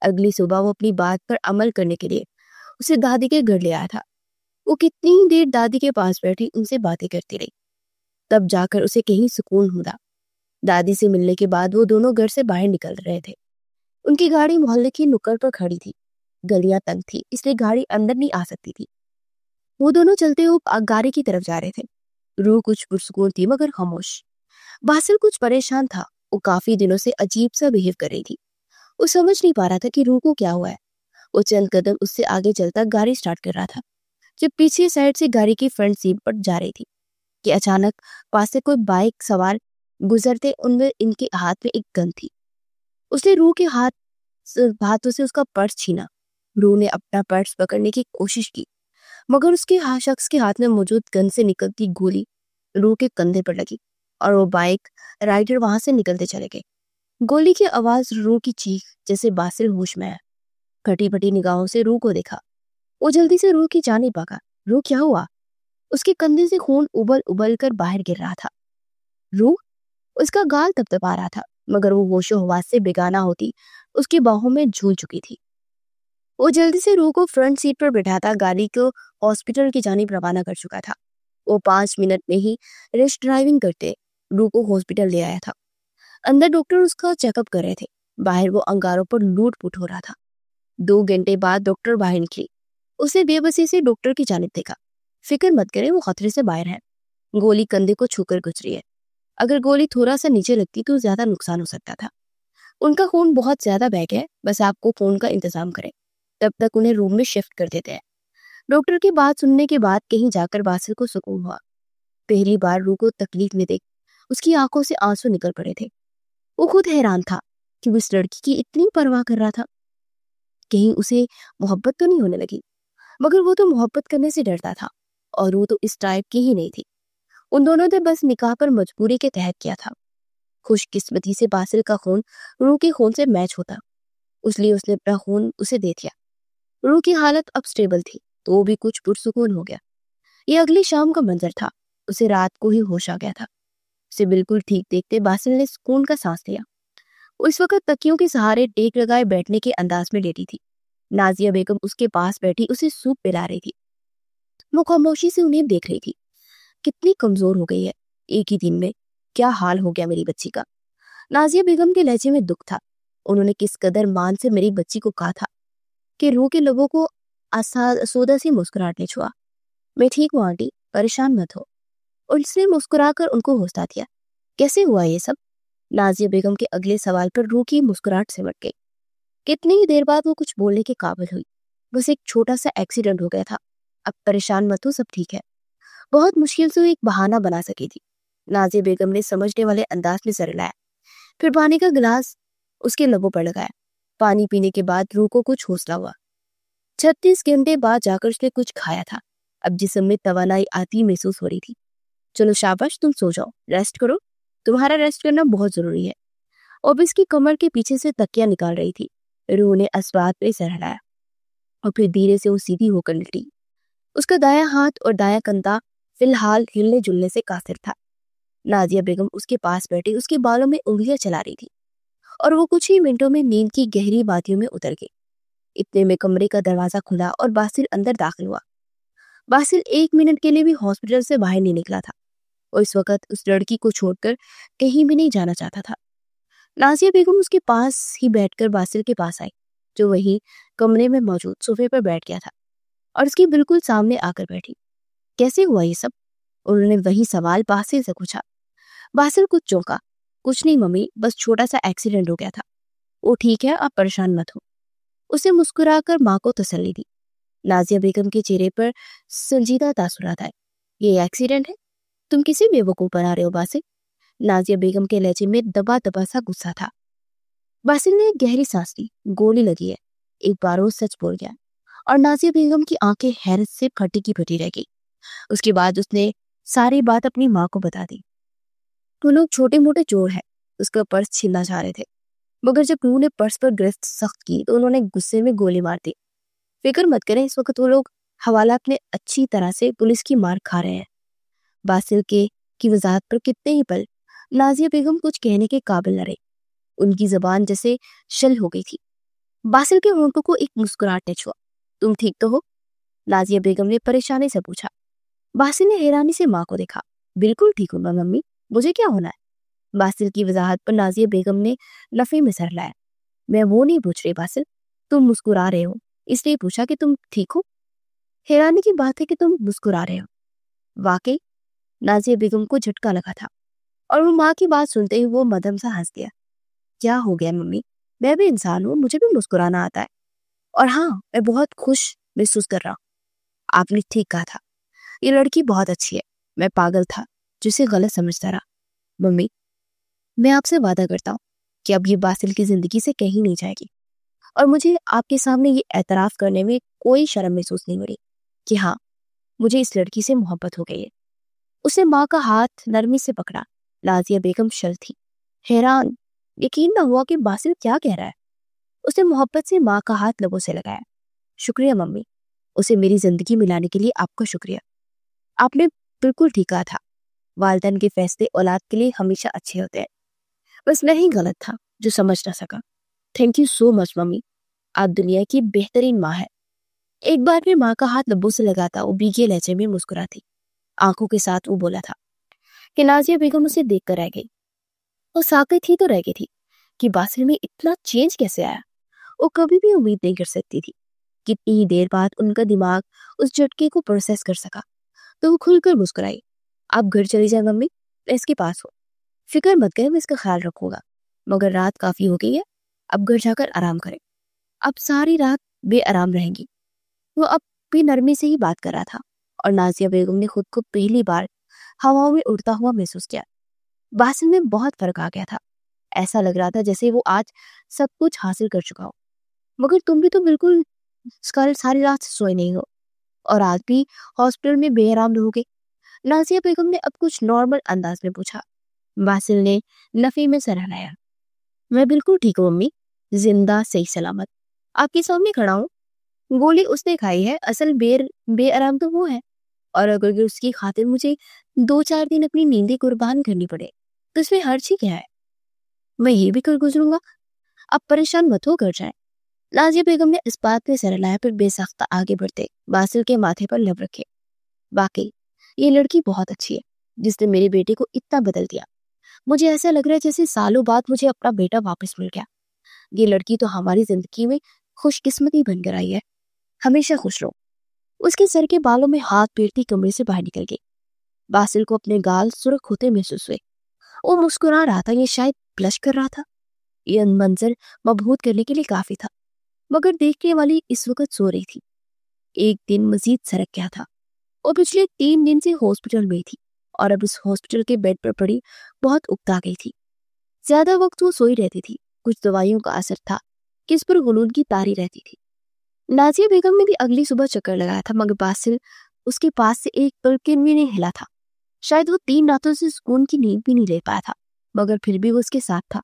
اگلی صبح وہ اپنی بات پر عمل کرنے کے لیے اسے دادی کے گھر لے آیا تھا۔ وہ کتنی دیر دادی کے پاس بیٹھی ان سے باتیں کرتی رہی، تب جا کر اسے کہیں سکون ہوا۔ دادی سے ملنے کے بعد وہ دونوں گھر سے باہر نکل رہے تھے۔ ان کی گاڑی محلے کی نکڑ پر کھڑی تھی۔ گلیاں تنگ تھی اس لیے گاڑی اندر نہیں آ سکتی تھی۔ وہ دونوں چلتے ہوئے گاڑی کی طرف جا رہے تھے۔ روح کچھ پرسکون تھی مگر خاموش۔ باسل کچھ پریشان تھا، وہ کافی دنوں سے عجیب سا بیہیو کر رہی تھی۔ وہ سمجھ نہیں پا رہا تھا کہ روح کو کیا ہوا ہے۔ وہ چند قدم اس سے آگے چلتا گاڑی سٹارٹ کر رہا تھا جب پیچھے سائڈ سے گاڑی کی فرنٹ سیٹ پر جا رہی تھی کہ اچانک پاس سے کوئی بائک سوار گزرتے، ان کے ہاتھ میں ایک گن تھی۔ اس نے روح کے ہاتھوں سے اس کا پرس چھینا۔ روح نے اپنا پرس پکڑنے کی کوشش کی مگر اس کے شخص کے ہاتھ میں موجود گن سے نکلتی گولی روح کے کندھے پر لگی اور وہ بائک رائڈر وہاں سے نکلتے چلے گئے۔ گولی کی آواز روح کی چیخ جیسے باسل ہوش میں آیا۔ کھٹی پٹی نگاہوں سے روح کو دیکھا۔ وہ جلدی سے روح کی جانب بھاگا۔ روح کیا ہوا؟ اس کے کندھے سے خون ابل ابل کر باہر گر رہا تھا۔ روح؟ اس کا گال تپتپا رہا تھا مگر وہ ہوش و حواس سے بیگانہ ہوتی اس کی باہوں میں جھول چکی تھی۔ وہ جلدی سے روح کو فرنٹ سیٹ پر بٹھاتا گاڑی کو ہاسپٹل کی جانب روانہ کر چکا تھا۔ وہ 5 منٹ میں ہی ریش ڈرائیونگ کرتے روح کو ہاسپٹل لے آیا تھا۔ اندر ڈاکٹر اس کا چیک اپ کر رہے تھے، باہر وہ انگاروں پر لوٹ پوٹ ہو رہا تھا۔ 2 گھنٹے بعد ڈاکٹر باہر نکلی۔ اسے بے بسی سے ڈاکٹر کی جانب دیکھا۔ فکر مت کرے، وہ خطرے سے باہر ہے۔ گولی کندھے کو چھو کر گزری ہے۔ اگر گولی تھوڑا سا نیچے لگتی تو زیادہ نقصان ہو سکتا تھا۔ ان کا خون بہت زیادہ بہہ گیا ہے، بس آپ کو خون کا انتظام کریں، تب تک انہیں روم میں شفٹ کر دیتے ہیں۔ ڈاکٹر کی بات سننے کے بعد کہیں جا کر باسل کو سکون ہوا۔ پہلی بار روح کو تکلیف میں دیکھ اس کی آنکھوں سے آنسو نکل پڑے تھے۔ وہ خود حیران تھا کہ وہ اس لڑکی کی اتنی پرواہ کر رہا تھا، کہیں اسے محبت تو نہیں ہونے لگی۔ مگر وہ تو محبت کرنے سے ڈرتا تھا اور وہ تو اس ٹائپ کی ہی نہیں تھی۔ ان دونوں نے بس نکاح پر مجبوری کے تحت کیا تھا۔ خوش قسمتی سے باسل کا خون روح کے خون سے میچ ہوتا، اس لیے اس نے اپنا خون اسے دے دیا۔ روح کی حالت اب سٹیبل تھی تو وہ بھی کچھ پرسکون ہو گیا۔ یہ اگلی شام کا منظر تھا۔ اسے رات کو ہی ہوش آ گیا تھا۔ اسے بالکل ٹھیک دیکھتے باسل نے سکون کا سانس لیا۔ وہ اس وقت تکیوں کے سہارے ٹیک لگائے بیٹھنے کے انداز میں لیٹی تھی۔ نازیہ بیگم اس کے پاس بیٹھی اسے سوپ پلا رہی تھی۔ وہ خاموشی سے انہیں دیکھ رہی تھی۔ کتنی کمزور ہو گئی ہے ایک ہی دن میں، کیا حال ہو گیا میری بچی کا۔ نازیہ بیگم کے لہجے میں دکھ تھا۔ انہوں نے کس قدر مان سے میری بچی کو کہا تھا کہ روح کے لبوں کو سودا سی مسکراہٹ نے چھوا۔ میں ٹھیک ہوں آنٹی، پریشان مت ہو۔ اور اس نے مسکرا کر ان کو حوصلہ دیا۔ کیسے ہوا یہ سب؟ نازیہ بیگم کے اگلے سوال پر روح کی مسکراہٹ سمٹ گئی۔ کتنی ہی دیر بعد وہ کچھ بولنے کے قابل ہوئی۔ بس ایک چھوٹا سا ایکسیڈنٹ ہو گیا تھا، اب پریشان مت ہو، سب ٹھیک ہے۔ بہت مشکل سے وہ ایک بہانہ بنا سکی تھی۔ نازیہ بیگم نے سمجھنے والے انداز میں سر ہلایا، پھر پانی کا گلاس اس کے لبوں پر لگایا۔ پانی پینے کے بعد روح کو کچھ حوصلہ ہوا۔ 36 گھنٹے بعد جا کر اس نے کچھ کھایا تھا۔ اب جسم میں توانائی آتی محسوس ہو رہی تھی۔ چلو شاباش، تم سو جاؤ، ریسٹ کرو، تمہارا ریسٹ کرنا بہت ضروری ہے۔ اب اس کی کمر کے پیچھے سے تکیا نکال رہی تھی۔ روح نے اسبات پہ سر ہلایا اور پھر دھیرے سے وہ سیدھی ہو کر لیٹی۔ اس کا دایاں ہاتھ اور دایاں کندھا فی الحال ہلنے جلنے سے قاصر تھا۔ نازیہ بیگم اس کے پاس بیٹھی اس کے بالوں میں انگلیاں چلا رہی تھی اور وہ کچھ ہی منٹوں میں نیند کی گہری وادیوں میں اتر گئی۔ اتنے میں کمرے کا دروازہ کھلا اور باسل اندر داخل ہوا۔ باسل 1 منٹ کے لیے بھی ہاسپٹل سے باہر نہیں نکلا تھا اور اس وقت اس لڑکی کو چھوڑ کر کہیں بھی نہیں جانا چاہتا تھا۔ نازیہ بیگم اس کے پاس ہی بیٹھ کر باسل کے پاس آئی جو وہی کمرے میں موجود صوفے پر بیٹھ گیا تھا اور اس کی بالکل سامنے آ کر بیٹھی۔ کیسے ہوا یہ سب؟ انہوں نے وہی سوال باسل سے پوچھا۔ باسل کچھ چونکا۔ کچھ نہیں ممی، بس چھوٹا سا ایکسیڈنٹ ہو گیا تھا۔ وہ ٹھیک ہے، آپ پریشان مت ہو۔ اسے مسکرا کر ماں کو تسلی دی۔ نازیہ بیگم کے چہرے پر سنجیدہ تاثرات آئے۔ یہ ایکسیڈنٹ ہے؟ तुम किसी बेवकूफ बना रहे हो बासिल। नाजिया बेगम के लहजे में दबा दबा सा गुस्सा था। बासिल ने एक गहरी सांस ली। गोली लगी है, एक बार वो सच बोल गया। और नाजिया बेगम की आंखें हैरत से फटी की फटी रह गई। उसके बाद उसने सारी बात अपनी माँ को बता दी। वो लोग छोटे मोटे चोर हैं, उसका पर्स छीनना चाह रहे थे, मगर जब रूह ने पर्स पर गिरफ्त सख्त की तो उन्होंने गुस्से में गोली मार दी। फिक्र मत करें, इस वक्त वो लोग हवालात में अच्छी तरह से पुलिस की मार खा रहे हैं। बासिल के की वजाहत पर कितने ही पल नाजिया बेगम कुछ कहने के काबिल न रही। उनकी जबान जैसे शल हो गई थी। बासिल के होंठों को एक मुस्कुराहट ने छुआ। तुम ठीक तो हो? नाजिया बेगम ने परेशानी से पूछा। बासिल ने हैरानी से माँ को देखा। बिल्कुल ठीक हूँ मम्मी, मुझे क्या होना है? बासिल की वजाहत पर नाजिया बेगम ने नफे में सर लाया। मैं वो नहीं पूछ रही बासिल, तुम मुस्कुरा रहे हो इसलिए पूछा कि तुम ठीक हो। हैरानी की बात है कि तुम मुस्कुरा रहे हो। वाकई नाजिया बेगम को झटका लगा था और वो माँ की बात सुनते ही वो मदम सा हंस गया। क्या हो गया मम्मी, मैं भी इंसान हूँ, मुझे भी मुस्कुराना आता है। और हाँ, मैं बहुत खुश महसूस कर रहा हूँ। आपने ठीक कहा था, ये लड़की बहुत अच्छी है। मैं पागल था जिसे गलत समझता रहा। मम्मी, मैं आपसे वादा करता हूँ कि अब ये बासिल की जिंदगी से कहीं नहीं जाएगी। और मुझे आपके सामने ये एतराफ करने में कोई शर्म महसूस नहीं हो रही कि हाँ, मुझे इस लड़की से मोहब्बत हो गई है। उसने माँ का हाथ नरमी से पकड़ा। नाजिया बेगम शल थी, हैरान, यकीन न हुआ कि बासिल क्या कह रहा है। उसने मोहब्बत से माँ का हाथ लबों से लगाया। शुक्रिया मम्मी, उसे मेरी जिंदगी में लाने के लिए आपका शुक्रिया। आपने बिल्कुल ठीक कहा था, वालिदैन के फैसले औलाद के लिए हमेशा अच्छे होते हैं। बस मैं ही गलत था जो समझ ना सका। Thank you so much mummy, आप दुनिया की बेहतरीन माँ है। एक बार फिर माँ का हाथ लब्बों से लगाता वो भीगे लहजे में मुस्कुराती। आंखों के साथ वो बोला था कि नाजिया बेगम उसे देख कर रह गई। वो साकित ही तो रह गई थी कि बासिल में इतना चेंज कैसे आया। वो कभी भी उम्मीद नहीं कर सकती थी। कितनी ही देर बाद उनका दिमाग उस झटके को प्रोसेस कर सका तो वो खुलकर मुस्कुराई। आप घर चली जाए मम्मी, मैं इसके पास हूँ। फिक्र मत करें, मैं इसका ख्याल रखूंगा। मगर रात काफी हो गई है, अब घर जाकर आराम करें। अब सारी रात बेआराम रहेंगी। वो अब भी नरमी से ही बात कर रहा था और नाजिया बेगम ने खुद को पहली बार हवाओं में उड़ता हुआ महसूस किया। बासिल में बहुत फर्क आ गया था। ऐसा लग रहा था जैसे वो आज सब कुछ हासिल कर चुका हो। मगर तुम भी तो बिल्कुल कल सारी रात सोए नहीं हो और आज भी हॉस्पिटल में बेआराम रहोगे। नाजिया बेगम ने अब कुछ नॉर्मल अंदाज में पूछा। बासिल ने नफी में सर हिलाया। मैं बिल्कुल ठीक हूँ मम्मी, जिंदा सही सलामत, आपके सामने खड़ा हूँ। गोली उसने खाई है, असल बेआराम तो वो है। और अगर उसकी खातिर मुझे 2-4 दिन अपनी नींदें कुर्बान करनी पड़े तो इसमें हर्ज ही क्या है। मैं ये भी कर गुजरूंगा। अब परेशान मत हो, कर जाए। नाजिया बेगम ने इस बात पे सर हिलाया, फिर बेसाख्ता आगे बढ़ते बासिल के माथे पर लब रखे। वाकई ये लड़की बहुत अच्छी है जिसने मेरे बेटे को इतना बदल दिया। मुझे ऐसा लग रहा है जैसे सालों बाद मुझे अपना बेटा वापस मिल गया। ये लड़की तो हमारी जिंदगी में खुशकिस्मती बनकर आई है। हमेशा खुश रहो। उसके सर के बालों में हाथ फेरती कमरे से बाहर निकल गई। बासिल को अपने गाल सुर्ख होते महसूस हुए। वो मुस्कुरा रहा था, ये शायद ब्लश कर रहा था। ये मंजर मबहूत करने के लिए काफी था। मगर देखने वाली इस वक्त सो रही थी। एक दिन मजीद सरक गया था। वो पिछले 3 दिन से हॉस्पिटल में थी और अब इस हॉस्पिटल के बेड पर पड़ी बहुत उकता गई थी। ज्यादा वक्त वो सोई रहती थी। कुछ दवाइयों का असर था कि इस पर गुलून की तारी रहती थी। नाजिया बेगम ने भी अगली सुबह चक्कर लगाया था, मगर बासिल उसके पास से एक पल के भी नहीं हिला था। शायद वो 3 रातों से सुकून की नींद भी नहीं ले पाया था, मगर फिर भी वो उसके साथ था।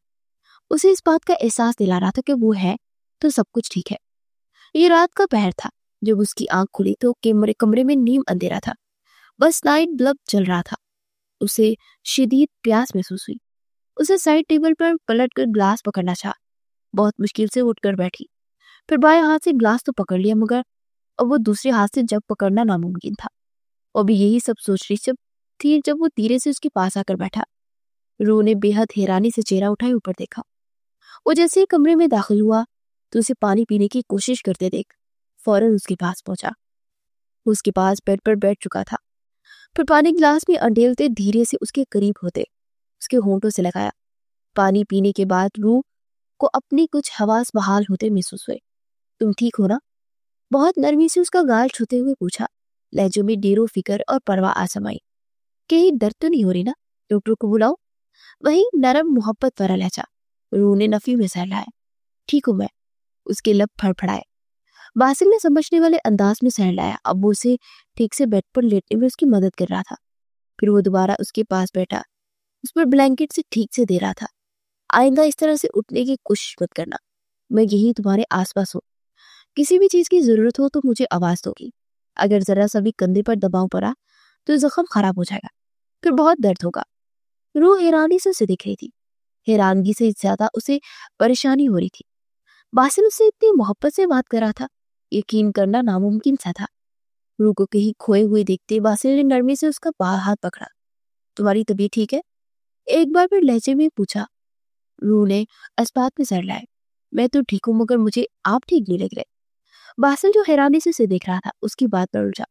उसे इस बात का एहसास दिला रहा था कि वो है तो सब कुछ ठीक है। ये रात का पहर था। जब उसकी आंख खुली तो कमरे में नीम अंधेरा था। बस नाइट बल्ब चल रहा था। उसे शदीद प्यास महसूस हुई। उसे साइड टेबल पर पलट कर ग्लास पकड़ना चाहा। बहुत मुश्किल से उठकर बैठी। फिर बाएं हाथ से ग्लास तो पकड़ लिया, मगर अब वो दूसरे हाथ से जग पकड़ना नामुमकिन था। वो भी यही सब सोच रही जब वो धीरे से उसके पास आकर बैठा। रूह ने बेहद हैरानी से चेहरा उठाए ऊपर देखा। वो जैसे ही कमरे में दाखिल हुआ तो उसे पानी पीने की कोशिश करते देख फौरन उसके पास पहुंचा। उसके पास बेड पर बैठ चुका था। फिर पानी गिलास में अंडेलते धीरे से उसके करीब होते उसके होंठों से लगाया। पानी पीने के बाद रूह को अपनी कुछ हवास बहाल होते महसूस हुए। तुम ठीक हो ना? बहुत नरमी से उसका गाल छूते हुए पूछा। लहजों में ढेरों फिक्र और परवाह आसमाई। کہیں درد تو نہیں ہو رہی نا؟ ڈاکٹر کو بلاؤ۔ وہی نرم محبت والا لہجہ۔ روح نے نفی میں سر لایا۔ ٹھیک ہوں میں، اس کے لب پھڑ پھڑائے۔ باسل نے سمجھنے والے انداز میں سر لایا۔ اب وہ اسے ٹھیک سے بیڈ پر لیٹنے میں اس کی مدد کر رہا تھا۔ پھر وہ دوبارہ اس کے پاس بیٹھا، اس پر بلینکٹ سے ٹھیک سے دے رہا تھا۔ آئندہ اس طرح سے اٹھنے کی کوشش مت کرنا، میں یہی تمہارے آس پاس ہوں، کسی بھی چیز کی ضرورت ہو تو مجھے آواز دو گی۔ اگر ذرا سا بھی کندھے پر دباؤ پڑا تو زخم خراب ہو جائے گا، پھر بہت درد ہوگا۔ روح حیرانی سے اسے دیکھ رہی تھی، حیرانگی سے زیادہ اسے پریشانی ہو رہی تھی۔ باسل اس سے اتنی محبت سے بات کر رہا تھا، یقین کرنا ناممکن سا تھا۔ روح کو کہیں کھوئے ہوئے دیکھتے باسل نے نرمی سے اس کا ہاتھ پکڑا۔ تمہاری طبیعت ٹھیک ہے؟ ایک بار پھر لہجے میں پوچھا۔ روح نے اسبات میں سر لائے۔ میں تو ٹھیک ہوں مگر مجھے آپ ٹھیک نہیں لگ رہے۔ باسل جو حیرانی سے اسے دیکھ رہا تھا اس کی بات پر الجھا۔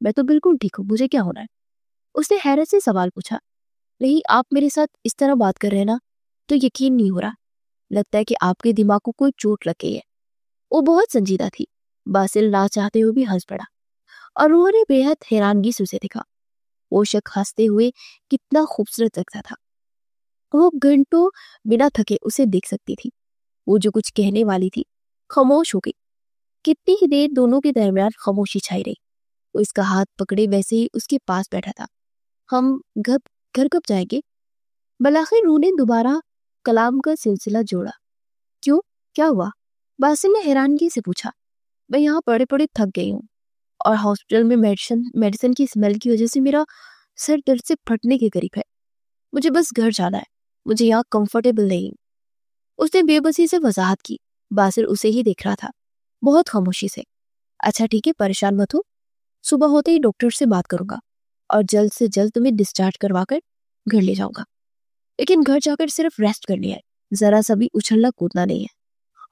میں تو بالکل ٹھیک ہوں، مجھے کیا ہونا ہے؟ اس نے حیرت سے سوال پوچھا۔ نہیں، آپ میرے ساتھ اس طرح بات کر رہے ہیں نا تو یقین نہیں ہو رہا، لگتا ہے کہ آپ کے دماغ کو کوئی چوٹ لگ گئی ہے۔ وہ بہت سنجیدہ تھی۔ باسل نہ چاہتے ہوئے بھی ہنس پڑا اور روح نے بے حد حیرانگی سے اسے دیکھا۔ وہ شخص ہنستے ہوئے کتنا خوبصورت لگتا تھا۔ وہ گھنٹوں بنا تھکے اسے دیکھ سکتی تھی۔ وہ جو کچھ کہنے والی تھی خاموش ہو گئی۔ کتنی ہی دیر دونوں کے درمیان خاموشی چھائی رہی۔ وہ اس کا ہاتھ پکڑے ویسے ہی اس کے پاس بیٹھا تھا۔ ہم گھر کب جائیں گے؟ بلاخر روح نے دوبارہ کلام کا سلسلہ جوڑا۔ کیوں، کیا ہوا؟ باسل نے حیرانگی سے پوچھا۔ میں یہاں پڑے پڑے تھک گئی ہوں اور ہاسپٹل میں میڈیسن کی اسمیل کی وجہ سے میرا سر درد سے پھٹنے کے قریب ہے۔ مجھے بس گھر جانا ہے، مجھے یہاں کمفرٹیبل نہیں۔ اس نے بے بسی سے وضاحت کی۔ باسل اسے ہی دیکھ رہا تھا، بہت خاموشی سے۔ اچھا ٹھیک ہے، پریشان مت ہو، صبح ہوتے ہی ڈاکٹر سے بات کروں گا اور جلد سے جلد تمہیں ڈسچارج کروا کر گھر لے جاؤں گا۔ لیکن گھر جا کر صرف ریسٹ کرنی ہے، ذرا سا بھی اچھلنا کودنا نہیں ہے،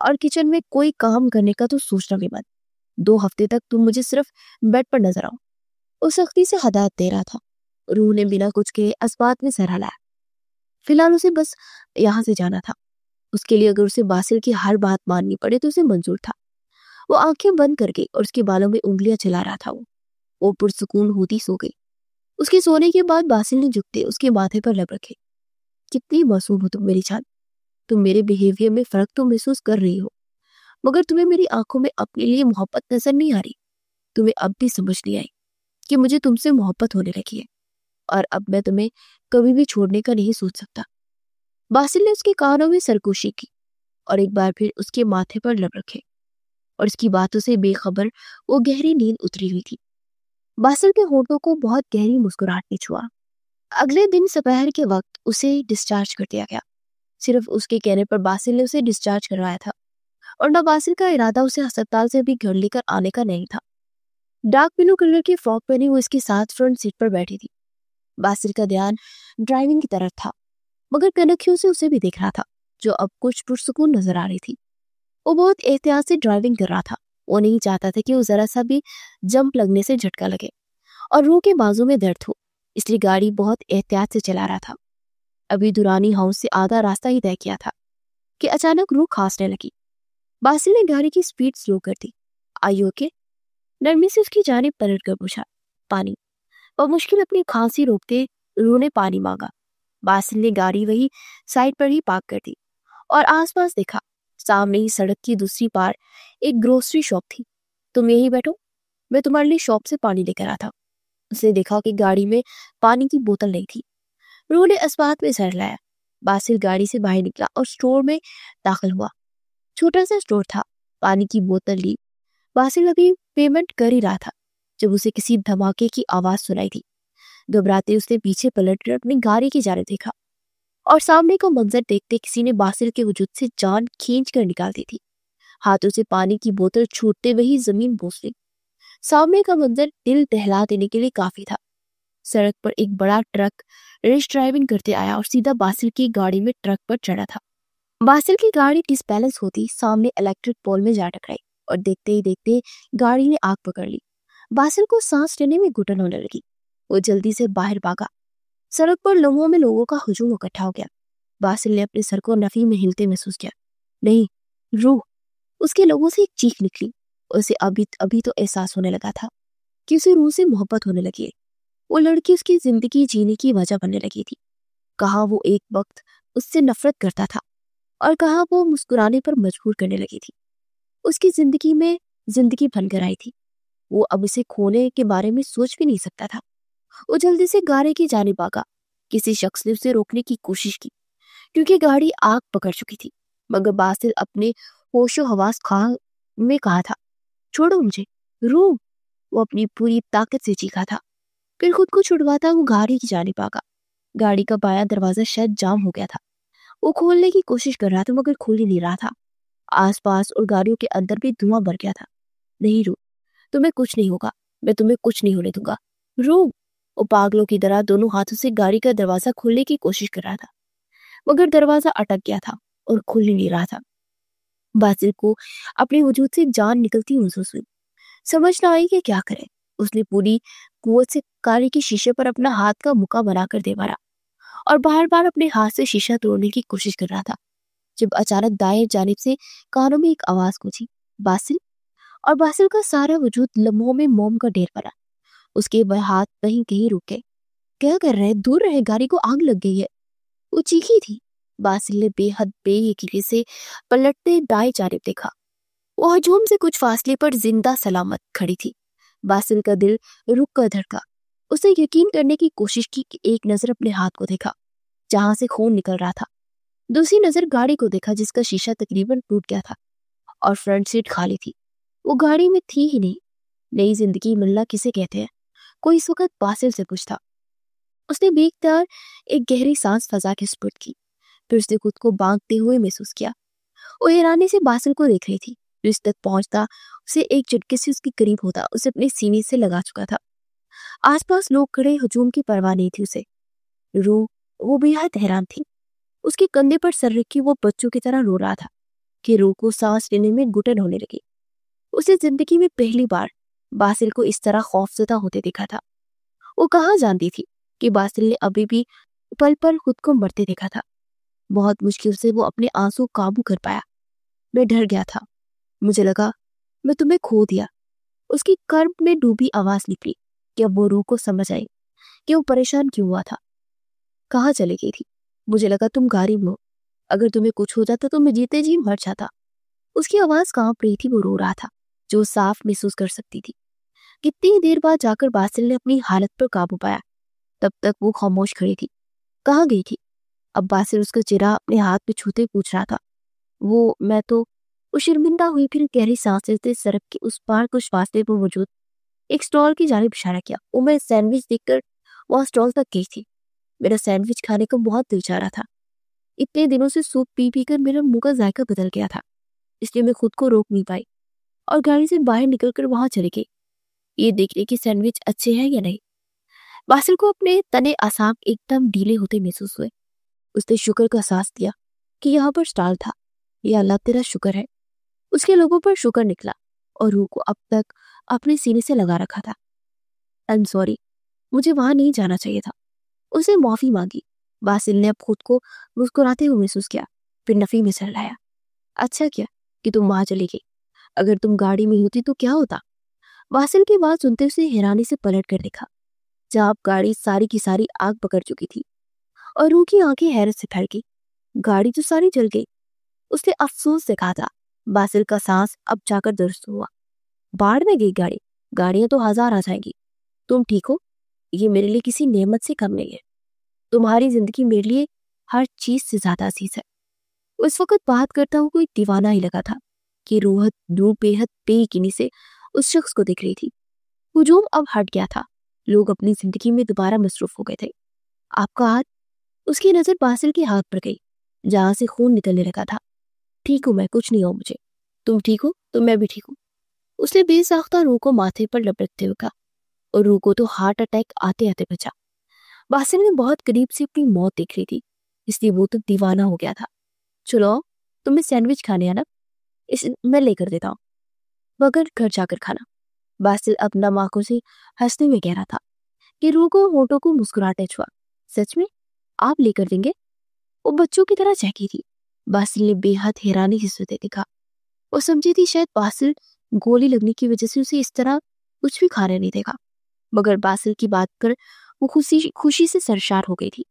اور کچن میں کوئی کام کرنے کا تو سوچنا بھی مت۔ 2 ہفتے تک تم مجھے صرف بیڈ پر نظر آؤ۔ وہ سختی سے ہدایت دے رہا تھا۔ روح نے بنا کچھ کے اسبات میں سر ہلایا۔ فی الحال اسے بس یہاں سے جانا تھا۔ اس کے لیے اگر اسے باسل کی ہر بات ماننی پڑے تو اسے منظور تھا۔ وہ آنکھیں بند کر کے اور اس کے بالوں میں انگلیاں چلا رہا تھا۔ وہ پرسکون ہوتی سو گئی۔ اس کے سونے کے بعد باسل نے جھکتے اس کے ماتھے پر لب رکھے۔ کتنی معصوم ہو تم میری جان، تم میرے بیہیویئر میں فرق تو محسوس کر رہی ہو، مگر تمہیں میری آنکھوں میں اپنے لیے محبت نظر نہیں آ رہی۔ تمہیں اب بھی سمجھ نہیں آئی کہ مجھے تم سے محبت ہونے لگی ہے، اور اب میں تمہیں کبھی بھی چھوڑنے کا نہیں سوچ سکتا۔ باسل نے اس کے کانوں میں سرکوشی کی اور ایک بار پھر اس کے ماتھے پر لب رکھے، اور اس کی باتوں سے بے خبر وہ گہری نیند اتری ہوئی تھی۔ باسل کے ہونٹوں کو بہت گہری مسکراہٹ نے چھوا۔ اگلے دن دوپہر کے وقت اسے ڈسچارج کر دیا گیا۔ صرف اس کے کہنے پر باسل نے اسے ڈسچارج کروایا تھا، اور نہ باسل کا ارادہ اسے ہسپتال سے بھی گھر لے کر آنے کا نہیں تھا۔ ڈارک بلو کلر کی فراک پہنی وہ اس کے ساتھ فرنٹ سیٹ پر بیٹھی تھی۔ باسل کا دھیان ڈرائیونگ کی طرف تھا، مگر کنکھیوں سے اسے بھی دیکھ رہا تھا، جو اب کچھ پرسکون نظر آ رہی تھی۔ وہ بہت احتیاط سے ڈرائیونگ کر رہا تھا۔ وہ نہیں چاہتا تھا کہ وہ ذرا سا بھی جمپ لگنے سے جھٹکا لگے اور روح کے بازو میں درد ہو، اس لیے گاڑی بہت احتیاط سے چلا رہا تھا۔ ابھی دورانی ہاؤس سے آدھا راستہ ہی طے کیا تھا کہ اچانک روح کھانسنے لگی۔ باسل نے گاڑی کی سپیڈ سلو کر دی۔ آئی اوکے؟ نرمی سے اس کی جانب پلٹ کر پوچھا۔ پانی۔ اور مشکل اپنی کھانسی روکتے روح نے پانی مانگا۔ باسل نے گاڑی وہی سائڈ پر ہی پارک کر دی اور آس پاس دیکھا۔ سامنے ہی سڑک کی دوسری پار ایک گروسری شاپ تھی۔ تم یہی بیٹھو، میں تمہارے لیے شاپ سے پانی لے کر آتا۔ اس نے دیکھا کہ گاڑی میں پانی کی بوتل نہیں تھی۔ روح نے اسبات میں سر لایا۔ باسل گاڑی سے باہر نکلا اور سٹور میں داخل ہوا۔ چھوٹا سا سٹور تھا۔ پانی کی بوتل لی۔ باسل ابھی پیمنٹ کر ہی رہا تھا جب اسے کسی دھماکے کی آواز سنائی دی۔ گھبراتے اس نے پیچھے پلٹ کر اپنی گاڑی کی جانب دیکھا، اور سامنے کا منظر دیکھتے کسی نے باسل کے وجود سے جان کھینچ کر نکال دی تھی۔ ہاتھوں سے پانی کی بوتل چھوٹتے وہی زمین بوس لی۔ سامنے کا منظر دل دہلا دینے کے لیے کافی تھا۔ سڑک پر ایک بڑا ٹرک ریش ڈرائیونگ کرتے آیا اور سیدھا باسل کی گاڑی میں ٹرک پر چڑھا تھا۔ باسل کی گاڑی ڈس بیلنس ہوتی سامنے الیکٹرک پول میں جا ٹکرائی اور دیکھتے ہی دیکھتے گاڑی نے آگ پکڑ لی۔ باسل کو سانس لینے میں گھٹن ہونے لگی۔ وہ جلدی سے باہر بھاگا۔ سڑک پر لمحوں میں لوگوں کا ہجوم اکٹھا ہو گیا۔ باسل نے اپنے سر کو نفی میں ہلتے محسوس کیا۔ نہیں، روح! اس کے لوگوں سے ایک چیخ نکلی۔ اسے ابھی تو احساس ہونے لگا تھا کہ اسے روح سے محبت ہونے لگی ہے۔ वो लड़की उसकी जिंदगी जीने की वजह बनने लगी थी। कहाँ वो एक वक्त उससे नफरत करता था और कहाँ वो मुस्कुराने पर मजबूर करने लगी थी। उसकी जिंदगी में जिंदगी बनकर आई थी। वो अब उसे खोने के बारे में सोच भी नहीं सकता था। वो जल्दी से गाड़ी की जानिब भागा। किसी शख्स ने उसे रोकने की कोशिश की क्योंकि गाड़ी आग पकड़ चुकी थी, मगर बासिल अपने होशो हवास खा में कहा था, छोड़ो मुझे, रू। वो अपनी पूरी ताकत से चीखा था। फिर खुद को छुड़वाता वो गाड़ी की जानिब भागा। गाड़ी का बायां दरवाजा शायद जाम हो गया था। वो खोलने की कोशिश कर रहा था मगर खुल ही नहीं रहा था। आसपास और गाड़ियों के अंदर भी धुआं भर गया था। नहीं रू, तुम्हें कुछ नहीं होगा, मैं तुम्हें कुछ नहीं होने दूंगा, रू। वो पागलों की तरह दोनों हाथों से गाड़ी का दरवाजा खोलने की कोशिश कर रहा था, मगर दरवाजा अटक गया था और खुल ही नहीं रहा था। बासिल को अपने वजूद से जान निकलती महसूस हुई। समझ ना आई कि क्या करे। उसने पूरी कुवत से गाड़ी के शीशे पर अपना हाथ का मुक्का बनाकर दे मारा और बार बार अपने हाथ से शीशा तोड़ने की कोशिश कर रहा था, जब अचानक दाएं जानिब से कानों में एक आवाज गूंजी, बासिल। और बासिल का सारा वजूद लम्हों में मोम का ढेर पड़ा। उसके वह हाथ कहीं कहीं रुक गए। क्या कर रहे हैं, दूर रहे, गाड़ी को आग लग गई है, वो चीखी थी। बासिल ने बेहद बेयकीनी से पलटते दाएं जानिब देखा। वो हजूम से कुछ फासले पर जिंदा सलामत खड़ी थी। बासिल का दिल रुक कर धड़का। उसने यकीन करने की कोशिश की कि एक नजर अपने हाथ को देखा जहां से खून निकल रहा था। दूसरी नजर गाड़ी को देखा जिसका शीशा तकरीबन टूट गया था और फ्रंट सीट खाली थी। वो गाड़ी में थी ही नहीं। नई जिंदगी मिलना किसे कहते हैं, कोई इस वक्त बासिल से पूछता। उसने बेख्तियार एक गहरी सांस फजा के स्पुट की। फिर उसने खुद को बांकते हुए महसूस किया। वो हैरानी से बासिल को देख रही थी। जिस तक पहुंचता उसे एक झटके से उसके करीब होता उसे अपने सीने से लगा चुका था। आसपास लोग खड़े, हजूम की परवाह नहीं थी उसे। रू, वो बेहद हैरान थी। उसके कंधे पर सर रखी वो बच्चों की तरह रो रहा था कि रू को सांस लेने में घुटन होने लगी। उसे जिंदगी में पहली बार बासिल को इस तरह खौफजदा होते देखा था। वो कहाँ जानती थी कि बासिल ने अभी भी पल पर खुद को मरते देखा था। बहुत मुश्किल से वो अपने आंसू काबू कर पाया। मैं डर गया था, मुझे लगा मैं तुम्हें खो दिया। उसकी कर्ब में डूबी आवाज निकली कि अब वो रूह को समझ आई कि वो परेशान क्यों हुआ था, कहाँ चली गई थी। मुझे लगा तुम गारीब हो, अगर तुम्हें कुछ हो जाता तो मैं जीते जी मर जाता। उसकी आवाज कांप रही थी, वो रो रहा था जो साफ महसूस कर सकती थी। कितनी देर बाद जाकर बासिल ने अपनी हालत पर काबू पाया। तब तक वो खामोश खड़ी थी। कहाँ गई थी? अब बासिल उसका चेहरा अपने हाथ में छूते पूछ रहा था। वो शर्मिंदा हुई, फिर गहरी सांस लेते सड़क के उस पार कुछ फासले पर मौजूद एक स्टॉल की जानिब इशारा किया। वो मैं सैंडविच देखकर वहां स्टॉल तक गई थी। मेरा सैंडविच खाने का बहुत दिल चाह रहा था। इतने दिनों से सूप पी पी कर मेरा मुंह का जायका बदल गया था, इसलिए मैं खुद को रोक नहीं पाई और गाड़ी से बाहर निकलकर वहां चली गई, ये देखने कि सैंडविच अच्छे हैं या नहीं। बासिल को अपने तने आसाम एकदम ढीले होते महसूस हुए। उसने शुक्र का सांस दिया कि यहाँ पर स्टॉल था। ये अल्लाह तेरा शुक्र है। उसके लोगों पर शुक्र निकला और रूह को अब तक अपने सीने से लगा रखा था। आई एम सॉरी, मुझे वहां नहीं जाना चाहिए था। उसे माफी मांगी। बासिल ने अब खुद को मुस्कुराते हुए महसूस किया, फिर नफी में सर लाया। अच्छा किया कि तुम वहां चली गई, अगर तुम गाड़ी में होती तो क्या होता? बासिल की बात सुनते उसे हैरानी से पलट कर देखा जहां अब गाड़ी सारी की सारी आग पकड़ चुकी थी और रूह की आंखें हैरत से फैल गई। गाड़ी तो सारी जल गई। उसने अफसोस से कहा था। बासिल का सांस अब जाकर दुरुस्त हुआ। बाढ़ में गई गाड़ी, गाड़ियां तो हजार आ जाएंगी। तुम ठीक हो? ये मेरे लिए किसी नेमत से कम नहीं है। तुम्हारी जिंदगी मेरे लिए हर चीज से ज्यादा अजीज है। उस वक्त बात करता हुआ कोई दीवाना ही लगा था कि रूह बेहद बेयकीनी से उस शख्स को देख रही थी। हुजूम अब हट गया था। लोग अपनी जिंदगी में दोबारा मसरूफ हो गए थे। आपका हाथ? उसकी नजर बासिल के हाथ पर गई जहां से खून निकलने लगा था। ठीक हूं मैं, कुछ नहीं हो मुझे। तुम ठीक हो? तो मैं भी ठीक हूँ। उसने बेसाख्ता रूह को माथे पर लपटते हुए कहा और रूह को तो हार्ट अटैक आते आते बचा। बासिल ने बहुत करीब से अपनी मौत देख रही थी, इसलिए वो तो दीवाना हो गया था। चलो तुम्हें सैंडविच खाने है ना, इस मैं लेकर देता हूँ, मगर घर जाकर खाना। बासिल अब नम आंखों से हंसने में कह रहा था कि रूह को होठों को मुस्कुराहट छुआ। सच में? आप लेकर देंगे? वो बच्चों की तरह चहकी थी। बासिल ने बेहद हैरानी से उसे देखा। वो समझी थी शायद बासिल गोली लगने की वजह से उसे इस तरह कुछ भी खाने नहीं देगा। मगर बासिल की बात कर वो खुशी से सरशार हो गई थी।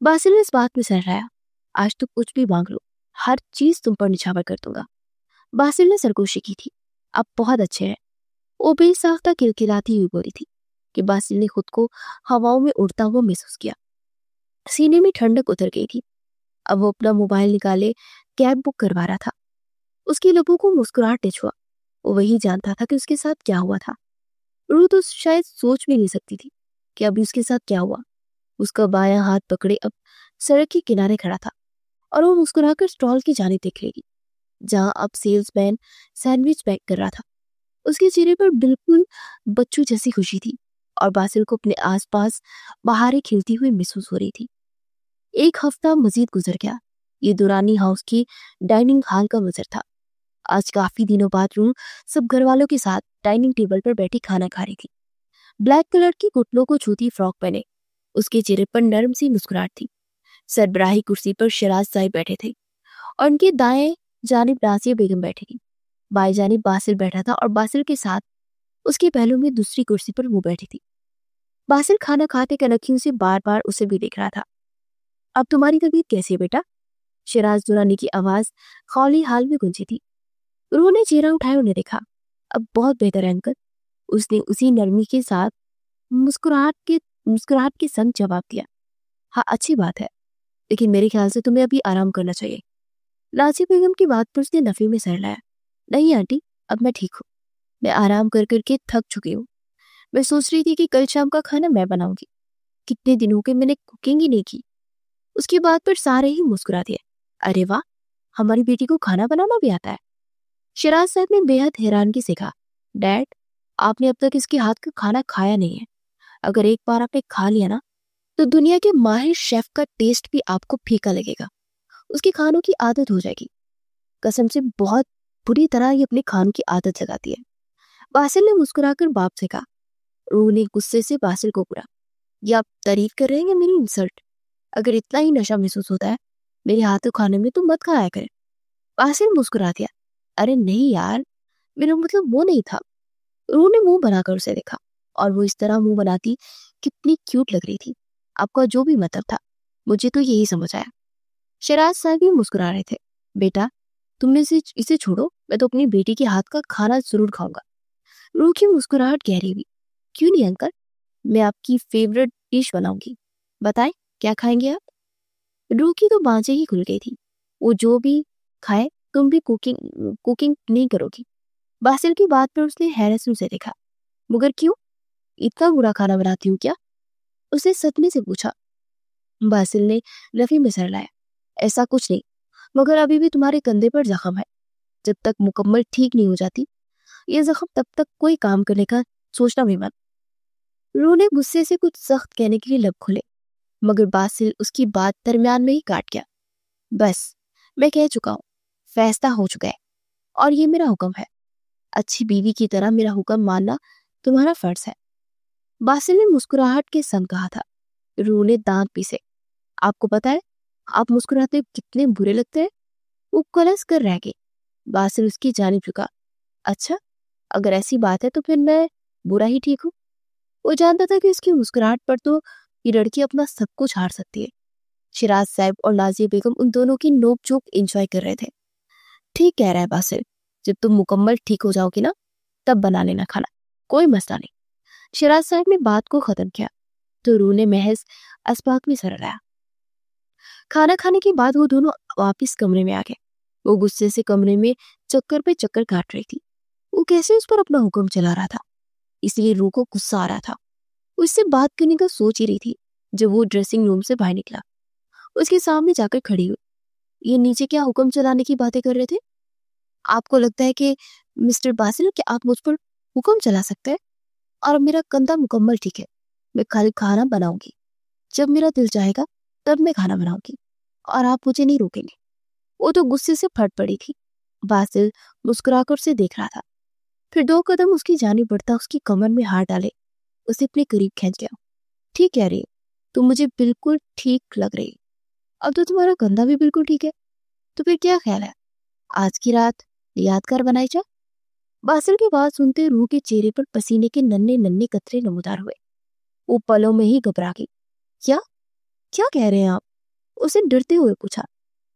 बासिल ने इस बात में सहराया, आज तो कुछ भी मांग लो, हर चीज तुम पर निछावर कर दूंगा। बासिल ने सरगोशी की थी, आप बहुत अच्छे हैं। वो बेसाख्ता किलकिलाती हुई बोली थी कि बासिल ने खुद को हवाओं में उड़ता हुआ महसूस किया। सीने में ठंडक उतर गई थी। अब वो अपना मोबाइल निकाले कैब बुक करवा रहा था। उसकी लबों को मुस्कुराहट छुआ। वो वही जानता था कि उसके साथ क्या हुआ था। रूह तो शायद सोच भी नहीं सकती थी कि अभी उसके साथ क्या हुआ। उसका बायां हाथ पकड़े अब सड़क के किनारे खड़ा था और वो मुस्कुराकर स्टॉल की जानिब देख लेगी जहां अब सेल्समैन सैंडविच पैक कर रहा था। उसके चेहरे पर बिल्कुल बच्चों जैसी खुशी थी और बासिल को अपने आसपास बहारें खिलती हुई महसूस हो रही थी। एक हफ्ता मजीद गुजर गया। ये दुरानी हाउस की डाइनिंग हॉल का मंजर था। आज काफी दिनों बाद रूह सब घर वालों के साथ डाइनिंग टेबल पर बैठी खाना खा रही थी। ब्लैक कलर की घुटनों को छूती फ्रॉक पहने उसके चेहरे पर नरम सी मुस्कुराहट थी। सरबराही कुर्सी पर शिराज साहिब बैठे थे और उनके दाएं जानिब नाजिया बेगम बैठी थी। बाएं जानिब बासिल बैठा था और बासिल के साथ उसके पहलू में दूसरी कुर्सी पर वो बैठी थी। बासिल खाना खाते कनखियों से बार बार उसे भी देख रहा था। अब तुम्हारी तबीयत कैसी है बेटा? शिराज दुरानी की आवाज खौली हाल में गूंजी थी। रूह ने चेहरा उठाए उन्हें देखा। अब बहुत बेहतर है अंकल, उसने उसी नरमी के साथ मुस्कुराहट के संग जवाब दिया। हाँ अच्छी बात है, लेकिन मेरे ख्याल से तुम्हें अभी आराम करना चाहिए। नाजिया बेगम की बात पर उसने नफी में सर लाया। नहीं आंटी, अब मैं ठीक हूँ। मैं आराम कर करके थक चुकी हूँ। मैं सोच रही थी कि कल शाम का खाना मैं बनाऊंगी। कितने दिन हो गए मैंने कुकिंग ही नहीं की। उसकी बात पर सारे ही मुस्कुरा दिए। अरे वाह, हमारी बेटी को खाना बनाना भी आता है। शिराज साहब ने बेहद हैरानगी से कहा, डैड आपने अब तक इसके हाथ का खाना खाया नहीं है। अगर एक बार आपने खा लिया ना तो दुनिया के माहिर शेफ का टेस्ट भी आपको फीका लगेगा। उसके खानों की आदत हो जाएगी। कसम से बहुत बुरी तरह ये अपने खानों की आदत लगाती है। बासिल ने मुस्कुराकर बाप से कहा। रूह ने गुस्से से बासिल को पूरा, ये आप तारीफ कर रहे हैं या मेरी इंसल्ट? अगर इतना ही नशा महसूस होता है मेरे हाथों खाने में तो मत खाया करें। बासिल मुस्कुरा दिया। अरे नहीं यार, मेरा मतलब वो नहीं था। रूह ने मुंह बनाकर उसे देखा और वो इस तरह मुंह बनाती कितनी क्यूट लग रही थी। आपका जो भी मतलब था मुझे तो यही समझ आया। शिराज साहब भी मुस्कुरा रहे थे। बेटा तुमने इसे छोड़ो, मैं तो अपनी बेटी के हाथ का खाना जरूर खाऊंगा। रूह की मुस्कुराहट गहरी हुई। क्यों नहीं अंकल, मैं आपकी फेवरेट डिश बनाऊंगी। बताएं क्या खाएंगे आप? रूह की तो बाजें ही खुल गई थी। वो जो भी खाए तुम भी कुकिंग नहीं करोगी। बासिल की बात पर उसने हैरत से उसे देखा। मगर क्यों, इतना बुरा खाना बनाती हूँ क्या? उसने सदमे से पूछा। बासिल ने रफी में सर लाया। ऐसा कुछ नहीं, मगर अभी भी तुम्हारे कंधे पर जख्म है। जब तक मुकम्मल ठीक नहीं हो जाती ये जख्म तब तक कोई काम करने का सोचना भी मत। रूह ने गुस्से से कुछ सख्त कहने के लिए लब खुले, मगर बासिल उसकी बात दरमियान में ही काट गया। बस मैं कह चुका हूँ, फैसला हो चुका है और ये मेरा हुक्म है। अच्छी बीवी की तरह मेरा हुक्म मानना तुम्हारा फर्ज है। बासिल ने मुस्कुराहट के संग कहा था। रूह ने दांत पीसे। आपको पता है आप मुस्कुराते कितने बुरे लगते हैं। वो कलस कर रह गई। बासिल उसकी जानिब झुका। अच्छा, अगर ऐसी बात है तो फिर मैं बुरा ही ठीक हूँ। वो जानता था कि उसकी मुस्कुराहट पर तो ये लड़की अपना सब कुछ हार सकती है। शिराज साहब और नाजिया बेगम उन दोनों की नोक झोंक एंजॉय कर रहे थे। ठीक कह रहा है बासिल, जब तुम मुकम्मल ठीक हो जाओगी ना तब बना लेना खाना, कोई मसला नहीं। शिराज साहब ने बात को खत्म किया तो रूह ने महज अस्पाक में सर लाया। खाना खाने के बाद वो दोनों वापिस कमरे में आ गए। वो गुस्से से कमरे में चक्कर पे चक्कर काट रही थी। वो कैसे उस पर अपना हुक्म चला रहा था, इसलिए रूह को गुस्सा आ रहा था। वो इससे बात करने का सोच ही रही थी जब वो ड्रेसिंग रूम से बाहर निकला। उसके सामने जाकर खड़ी हुई। ये नीचे क्या हुक्म चलाने की बातें कर रहे थे? आपको लगता है कि मिस्टर बासिल कि आप मुझ पर हुक्म चला सकते हैं? और मेरा कंधा मुकम्मल ठीक है। मैं कल खाना बनाऊंगी, जब मेरा दिल चाहेगा तब मैं खाना बनाऊंगी और आप मुझे नहीं रोकेंगे। वो तो गुस्से से फट पड़ी थी। बासिल मुस्कुराकर उसे देख रहा था, फिर 2 कदम उसकी जानिब बढ़ता उसकी कमर में हाथ डाले उसे अपने करीब खींच गया। ठीक कह रही है, तुम मुझे बिल्कुल ठीक लग रही। अब तो तुम्हारा कंधा भी बिल्कुल ठीक है, तो फिर क्या ख्याल है आज की रात यादगार बनाई जाए? बासिल की बात सुनते रूह के चेहरे पर पसीने के नन्हे नन्हे कतरे नमूदार हुए। वो पलों में ही घबरा गई। क्या क्या कह रहे हैं आप? उसे डरते हुए पूछा।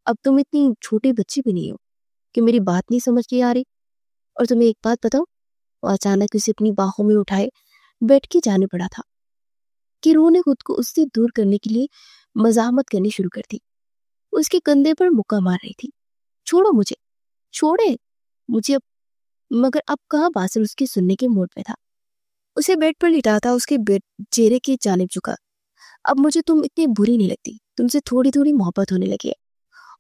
अब तुम इतनी छोटी बच्ची भी नहीं हो कि मेरी बात नहीं समझ के आ रही। और तुम्हें एक बात बताऊं, वो अचानक उसे अपनी बाहों में उठाए बैठ के जाने पड़ा था कि रूह ने खुद को उससे दूर करने के लिए मजामत करनी शुरू कर दी। उसके कंधे पर मुक्का मार रही थी। छोड़ो मुझे, छोड़े मुझे अब। मगर अब कहाँ बासिल उसके सुनने के मूड में था। उसे बेड पर लिटाता उसके बेड चेहरे की जानिब झुका। अब मुझे तुम इतनी बुरी नहीं लगती, तुमसे थोड़ी थोड़ी मोहब्बत होने लगी है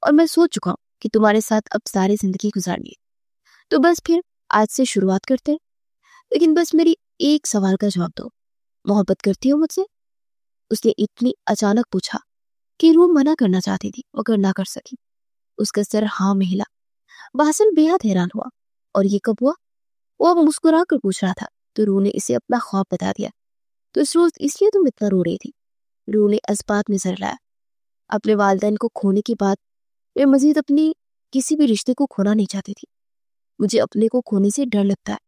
और मैं सोच चुका हूँ कि तुम्हारे साथ अब सारी जिंदगी गुजारनी है। तो बस फिर आज से शुरुआत करते हैं। लेकिन बस मेरी एक सवाल का जवाब दो, मोहब्बत करती हो मुझसे? उसने इतनी अचानक पूछा कि रूह मना करना चाहती थी मगर ना कर सकी। उसका सर हाँ में हिला। बासिल बेहद हैरान हुआ। और ये कब हुआ? वो अब मुस्कुरा कर पूछ रहा था। तो रूह ने इसे अपना ख्वाब बता दिया। तो इस रोज इसलिए तुम इतना रो रही थी? रूह ने इस्बात में सर लाया। अपने वालिदैन को खोने की बात, मैं मजीद अपनी किसी भी रिश्ते को खोना नहीं चाहती थी। मुझे अपने को खोने से डर लगता है।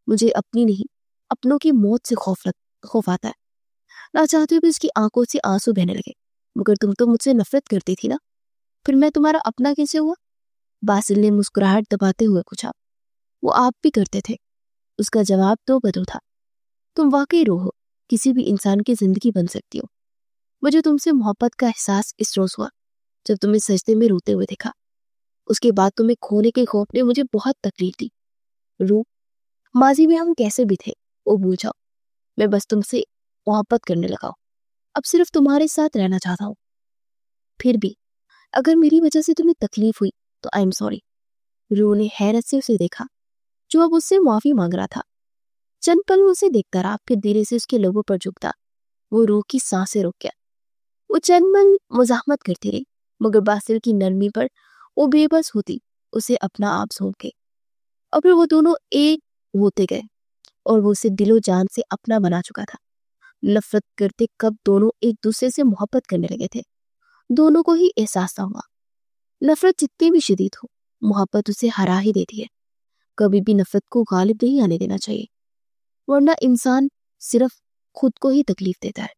मुझे अपनी नहीं, अपनों की मौत से खौफ आता है। ना चाहते हुए भी उसकी आंखों से आंसू बहने लगे। मगर तुम तो मुझसे नफरत करती थी ना, फिर मैं तुम्हारा अपना कैसे हुआ? बासिल ने मुस्कुराहट दबाते हुए पूछा। वो आप भी करते थे। उसका जवाब तो बदो था। तुम वाकई रूह हो, किसी भी इंसान की जिंदगी बन सकती हो। मुझे तुमसे मोहब्बत का एहसास इस रोज हुआ जब तुम्हें सजदे में रोते हुए देखा। उसके बाद तुम्हें खोने के खौफ ने मुझे बहुत तकलीफ दी। रूह, माजी में हम कैसे भी थे वो भूल जाओ। मैं बस तुमसे मोहब्बत करने लगा हूं। अब सिर्फ तुम्हारे साथ रहना चाहता हूँ। फिर भी अगर मेरी वजह से तुम्हें तकलीफ हुई तो आई एम सॉरी। रूह ने हैरत से उसे देखा जो अब उससे माफी मांग रहा था। चंद पल उसे देखता रहा, फिर धीरे से उसके लोगों पर झुकता। वो रूह की सांसें रुक गया। वो चंद पल मुजाहमत करती रही मगर बासिल की नरमी पर वो बेबस होती उसे अपना आप सौंप गई। और फिर वो दोनों एक होते गए और वो उसे दिलो जान से अपना बना चुका था। नफरत करते कब दोनों एक दूसरे से मोहब्बत करने लगे थे, दोनों को ही एहसास ना हुआ। नफरत जितनी भी शदीद हो, मोहब्बत उसे हरा ही देती है। कभी भी नफरत को गालिब नहीं आने देना चाहिए, वरना इंसान सिर्फ खुद को ही तकलीफ देता है।